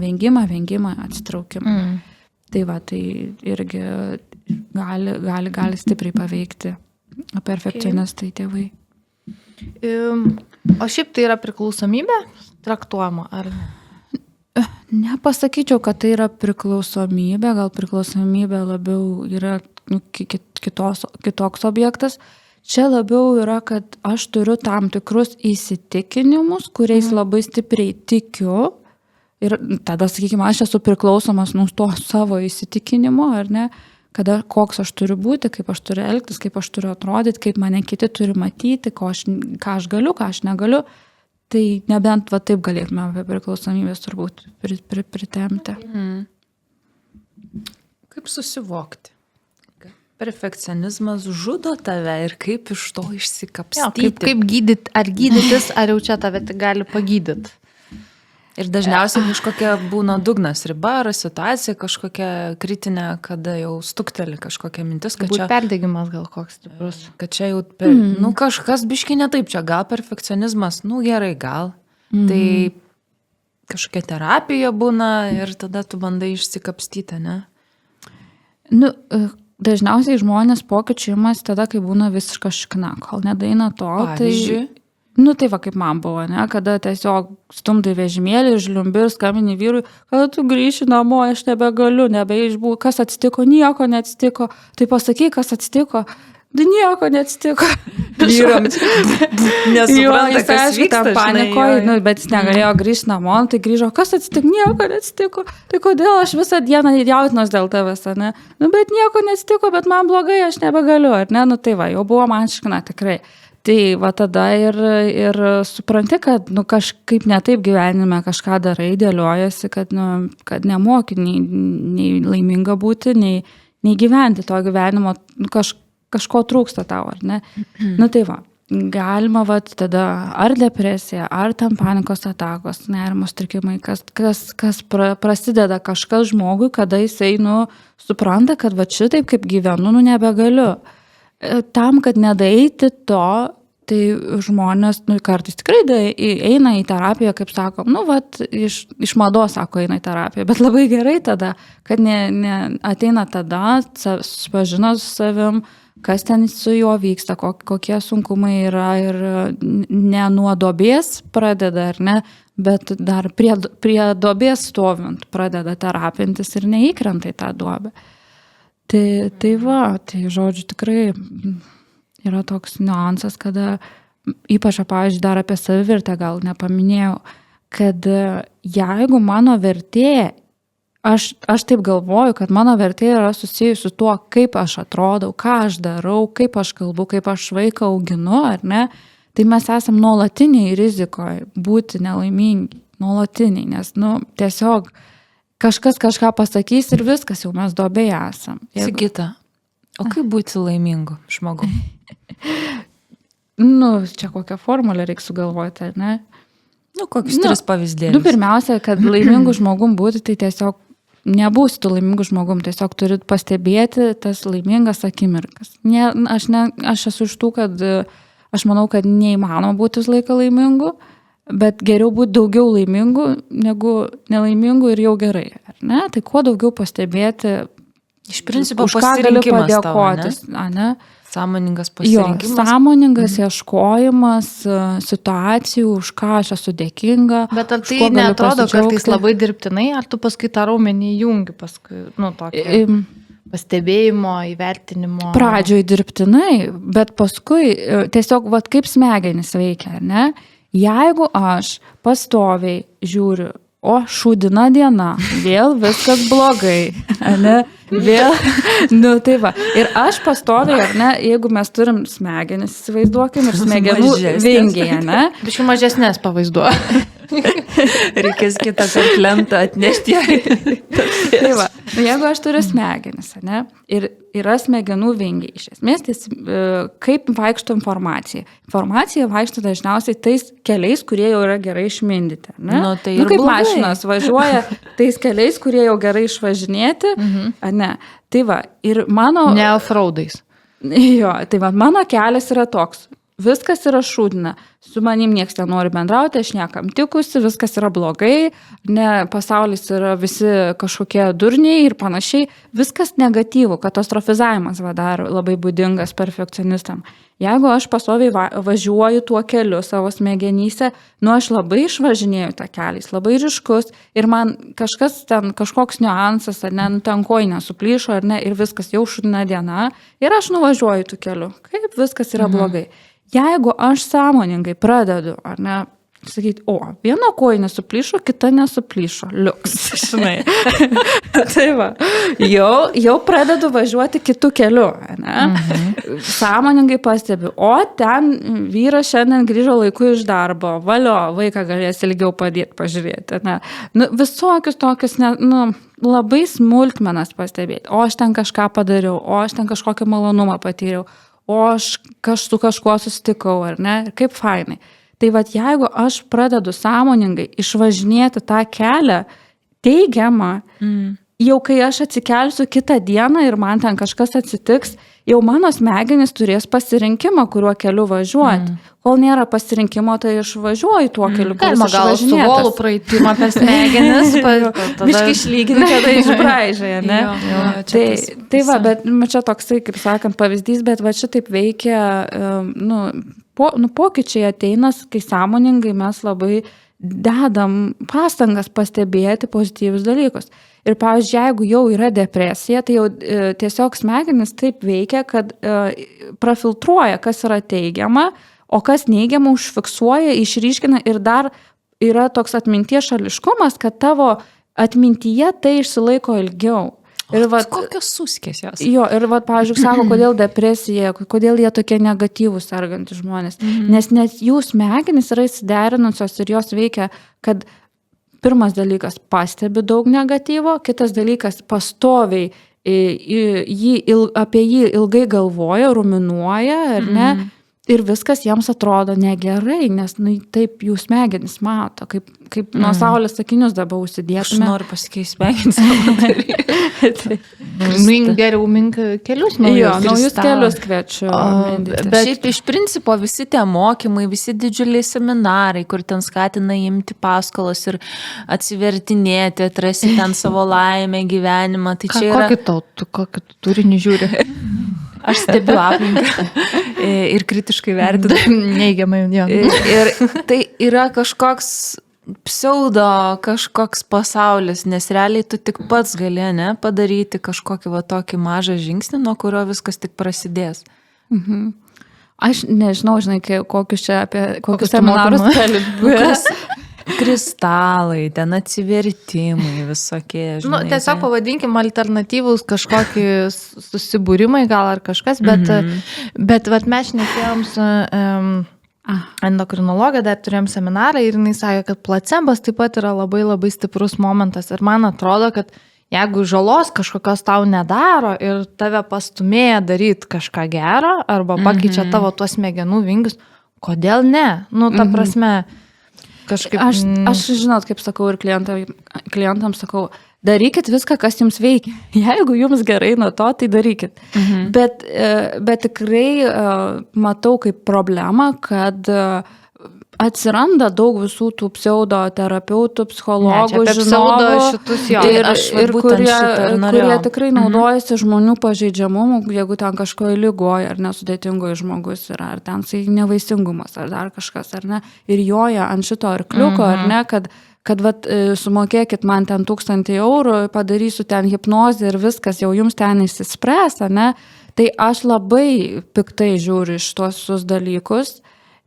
atsitraukimą. Tai va, tai irgi gali stipriai paveikti perfekcionistai tėvai. O šiaip tai yra priklausomybė traktuojama, ar ne? Nepasakyčiau, kad tai yra priklausomybė, gal priklausomybė labiau yra kitoks objektas. Čia labiau yra, kad aš turiu tam tikrus įsitikinimus, kuriais labai stipriai tikiu. Ir tada, sakykime, aš esu priklausomas nuo to savo įsitikinimo, ar ne? Kada koks aš turiu būti, kaip aš turiu elgtis, kaip aš turiu atrodyti, kaip mane kiti turi matyti, ką aš galiu, ką aš negaliu. Tai nebent va taip galėtume apie priklausomybės turbūt pritemti. Kaip susivokti? Perfekcionizmas žudo tave ir kaip iš to išsikapstyti? Kaip gydyti, ar gydytis, ar jau čia tave tik gali pagydyti? Ir dažniausiai kažkokia būna dugnas riba ar situacija kažkokia kritinė, kada jau stukteli kažkokia mintis, kad čia perdegimas gal koks stiprus. Kad čia jau kažkas biškai ne taip, čia gal perfekcionizmas, gerai, gal. Tai kažkokia terapija būna ir tada tu bandai išsikapstyti, ne? Dažniausiai žmonės pokyčių imasi tada, kai būna visiška šikna, kol nedaina to. Pavyzdžiui? Tai va kaip man buvo, ne? Kada tiesiog stumdai vežimėlį, žliumbi ir skambini vyrui, kada tu grįši namo, aš nebegaliu, nebeišbū, kas atsitiko, nieko neatsitiko, tai pasakyk, kas atsitiko, nieko neatsitiko. Vyrams nesupranta, kas vyksta, panikoje, bet jis negalėjo grįžti namo, tai grįžo, kas atsitiko, nieko neatsitiko, tai kodėl aš visą dieną jautinos dėl tavęs, ne? Bet nieko neatsitiko, bet man blogai, aš nebegaliu, ar ne? Tai va, jau buvo man šikna, tikrai. Tai va tada ir supranti, kad kažkaip ne taip gyvenime kažką darai, dėliojasi, kad nemoki nei laiminga būti, nei gyventi to gyvenimo, kažko trūksta tau, ar ne? Tai va, galima va tada ar depresija, ar tam panikos atakos, nerimo sutrikimai, kas prasideda kažkas žmogui, kada jisai, supranta, kad va šitaip kaip gyvenu, nebegaliu. Tam, kad nedaeiti to, tai žmonės kartais tikrai eina į terapiją, kaip sakom, iš mados, sako, eina į terapiją, bet labai gerai tada, kad ateina tada, susipažino su savim, kas ten su juo vyksta, kokie sunkumai yra ir ne nuo duobės pradeda, ar ne, bet dar prie duobės stovint pradeda terapintis ir neįkrenta į tą duobę. Tai va, tai žodžiu tikrai yra toks niuansas, kada ypač, pavyzdžiui, dar apie savivertę gal nepaminėjau, kad jeigu mano vertė, aš taip galvoju, kad mano vertė yra susijusi su tuo, kaip aš atrodau, ką aš darau, kaip aš kalbu, kaip aš vaiką auginu, ar ne, tai mes esam nuolatiniai rizikoje būti nelaimingi, nuolatiniai, nes, tiesiog kažkas kažką pasakys ir viskas, jau mes duobėje esam. Sigita, o kaip būti laimingu žmogum? Čia kokią formulę reikia sugalvoti, ne? Kokius 3 pavyzdėlius? Pirmiausia, kad laimingu žmogum būti, tai tiesiog nebūsi tu laimingu žmogum, tiesiog turit pastebėti tas laimingas akimirkas. Aš esu iš tų, kad aš manau, kad neįmanoma būti visą laiką laimingu, bet geriau būti daugiau laimingų negu nelaimingų ir jau gerai, ar ne? Tai kuo daugiau pastebėti, iš principo už ką gali padėkotis, ne? Sąmoningas pasirinkimas. Sąmoningas ieškojimas situacijų, už ką aš esu dėkinga. Bet ar tai neatrodo kartais labai dirbtinai, ar tu paskui tą raumenį jungi, paskui, tokį pastebėjimo, įvertinimo? Pradžioj dirbtinai, bet paskui tiesiog, kaip smegenys veikia, ar ne? Jeigu aš pastoviai žiūriu, šūdina diena, vėl viskas blogai, ne? Vėl, tai va. Ir aš pastoviai, ar ne, jeigu mes turim smegenis, įsivaizduokim, ir smegenų vingiai, ne? Biškai mažesnės pavaizduoju. Reikės kitą lentą atnešti. Tai va, jeigu aš turiu smegenis, ne, ir yra smegenų vingiai, iš esmės, tai kaip vaikšto informacija? Informacija vaikšto dažniausiai tais keliais, kurie jau yra gerai išmindyti. Ne? Nu, tai kaip blogai. mašinas važiuoja tais keliais, kurie jau gerai išvažinėti. Ne. Tai va, ir mano... Ne offroadais. Jo, tai va, mano kelias yra toks. Viskas yra šūdina. Su manim nieks nenori bendrauti, aš niekam tikusi, viskas yra blogai, ne, pasaulis yra visi kažkokie durniai ir panašiai. Viskas negatyvų, katastrofizavimas dar labai būdingas perfekcionistam. Jeigu aš pastoviai važiuoju tuo keliu savo smegenyse, aš labai išvažinėjau tą keliais, labai ryškus ir man kažkas ten, kažkoks niuansas, ar ne, ten kojinė suplyšo, ar ne, ir viskas jau šūdina diena ir aš nuvažiuoju tų keliu. Kaip viskas yra blogai. Jeigu aš sąmoningai pradedu, ar ne, sakyti, viena kojinė suplyšo, kita nesuplyšo, liuks, žinai. Tai va, jau pradedu važiuoti kitų kelių, ne? Sąmoningai pastebiu, ten vyras šiandien grįžo laiku iš darbo, valio, vaiką galės ilgiau padėti, pažiūrėti, ne? Visokius tokius, labai smulkmenas pastebėti, aš ten kažką padariau, aš ten kažkokį malonumą patyriau, aš su kažkuo susitikau, ar ne, ir kaip fainai. Tai vat, jeigu aš pradedu sąmoningai išvažinėti tą kelią teigiamą, jau kai aš atsikelsiu kitą dieną ir man ten kažkas atsitiks, jau mano smegenys turės pasirinkimą, kuriuo keliu važiuoti. Kol nėra pasirinkimo, tai aš važiuoju tuo keliu, Galima gal su volu praeitimą apie smegenis, biškai išlyginti, tada išbraižai, ne? Tai va, bet čia toksai, kaip sakant, pavyzdys, bet va šitaip veikia, pokyčiai ateina, kai sąmoningai mes labai dedam pastangas pastebėti pozityvius dalykus. Ir, pavyzdžiui, jeigu jau yra depresija, tai jau tiesiog smegenis taip veikia, kad prafiltruoja, kas yra teigiama, o kas neigiama užfiksuoja, išryškina ir dar yra toks atminties šališkumas, kad tavo atmintyje tai išsilaiko ilgiau. Ir kokios suskės jos? Jo, ir pavyzdžiui, sako, kodėl depresija, kodėl jie tokie negatyvūs sergantys žmonės. Nes net jų smegenys yra įsiderinusios ir jos veikia, kad pirmas dalykas pastebi daug negatyvo, kitas dalykas pastoviai apie jį ilgai galvoja, ruminuoja, ar ne? Ir viskas jiems atrodo negerai, nes taip jų smegenys mato, kaip nuo saulės akinius dabar užsidėtume. Aš noriu pasikeisti smegenis. Geriau mink kelius naujus. Jo, naujus kelius kviečiu. Bet šiaip iš principo visi tie mokymai, visi didžiuliai seminarai, kur ten skatina imti paskolas ir atsivertinėti, atrasti ten savo laimę, gyvenimą. Tai čia yra... Kokį tu turinį žiūri? Aš stebiu aplinką ir kritiškai vertinu. Neigiamai, jo. Ir tai yra kažkoks pseudo kažkoks pasaulis, nes realiai tu tik pats gali, ne, padaryti kažkokį tokį mažą žingsnį, nuo kurio viskas tik prasidės. Aš nežinau, žinai, kokius seminarus kalbės. Kristalai, ten atsivertimai visokie, žinai. Tiesiog pavadinkim alternatyvus kažkokį susibūrimai gal ar kažkas, bet mes šnekėjom su endokrinologė, dar turėjom seminarą ir jinai sakė, kad placebas taip pat yra labai labai stiprus momentas ir man atrodo, kad jeigu žalos kažkokios tau nedaro ir tave pastumėja daryti kažką gero arba pakeičia tavo tuos smegenų vingius, kodėl ne? Ta prasme... Kažkaip... Aš žinot, kaip sakau ir klientams sakau, darykit viską, kas jums veikia. Jeigu jums gerai nuo to, tai darykit. Bet tikrai matau kaip problemą, kad atsiranda daug visų tų pseudoterapeutų, psichologų, žinovų ir kurie tikrai naudojasi žmonių pažeidžiamumu, jeigu ten kažkoje lygoje ar nesudėtingoje žmogus yra, ar ten nevaisingumas, ar dar kažkas, ar ne, ir joja ant šito arkliuko, ar ne, kad sumokėkit man ten 1000 eurų, padarysiu ten hipnozę ir viskas jau jums ten išsispręs, ne, tai aš labai piktai žiūriu iš tuos visus dalykus.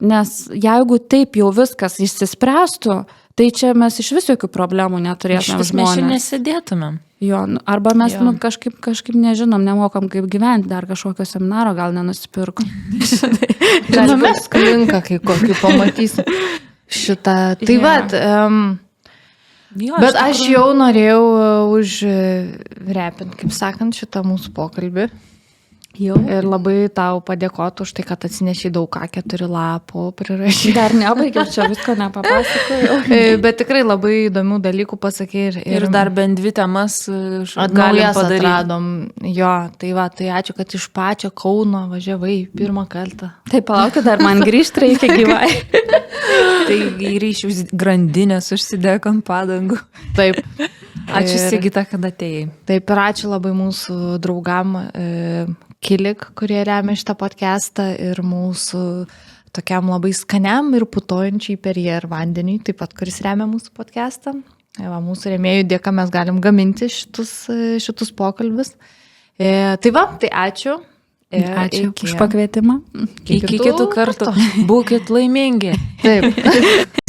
Nes jeigu taip jau viskas išsispręstų, tai čia mes iš vis jokių problemų neturėtume žmonės. Mes čia nesėdėtumėm. Jo, arba mes kažkaip nežinom, nemokam kaip gyventi, dar kažkokio seminaro gal nenusipirkom. Mes klinką kai kokį pamatysim. šitą. Tai vat, Jo, bet aš jau norėjau užrepinti, kaip sakant, šitą mūsų pokalbį. Jau. Ir labai tau padėkotų už tai, kad atsinešiai daug A4 lapų prirašyti. Dar nebaigiau, čia visko nepapasakojau. Bet tikrai labai įdomių dalykų pasakė Ir dar bent 2 temas galim naujas padaryti. atradom. Jo, tai va, tai ačiū, kad iš pačio Kauno važiavai pirmą kartą. Tai palaukit, dar man grįžti reikia gyvai. Tai ryšių grandinės užsidėk ant padangų. Taip. Ačiū Sigita, kad atėjai. Taip ir ačiū labai mūsų draugam Kilik, kurie remia šitą podcastą ir mūsų tokiam labai skaniam ir putojančiai Perrier ir vandeniui, taip pat, kuris remia mūsų podcastą. Va, mūsų rėmėjų dėka mes galim gaminti šitus pokalbius. Tai va, tai ačiū. Ačiū už pakvietimą. Iki kitų kartų. Būkit laimingi. Taip.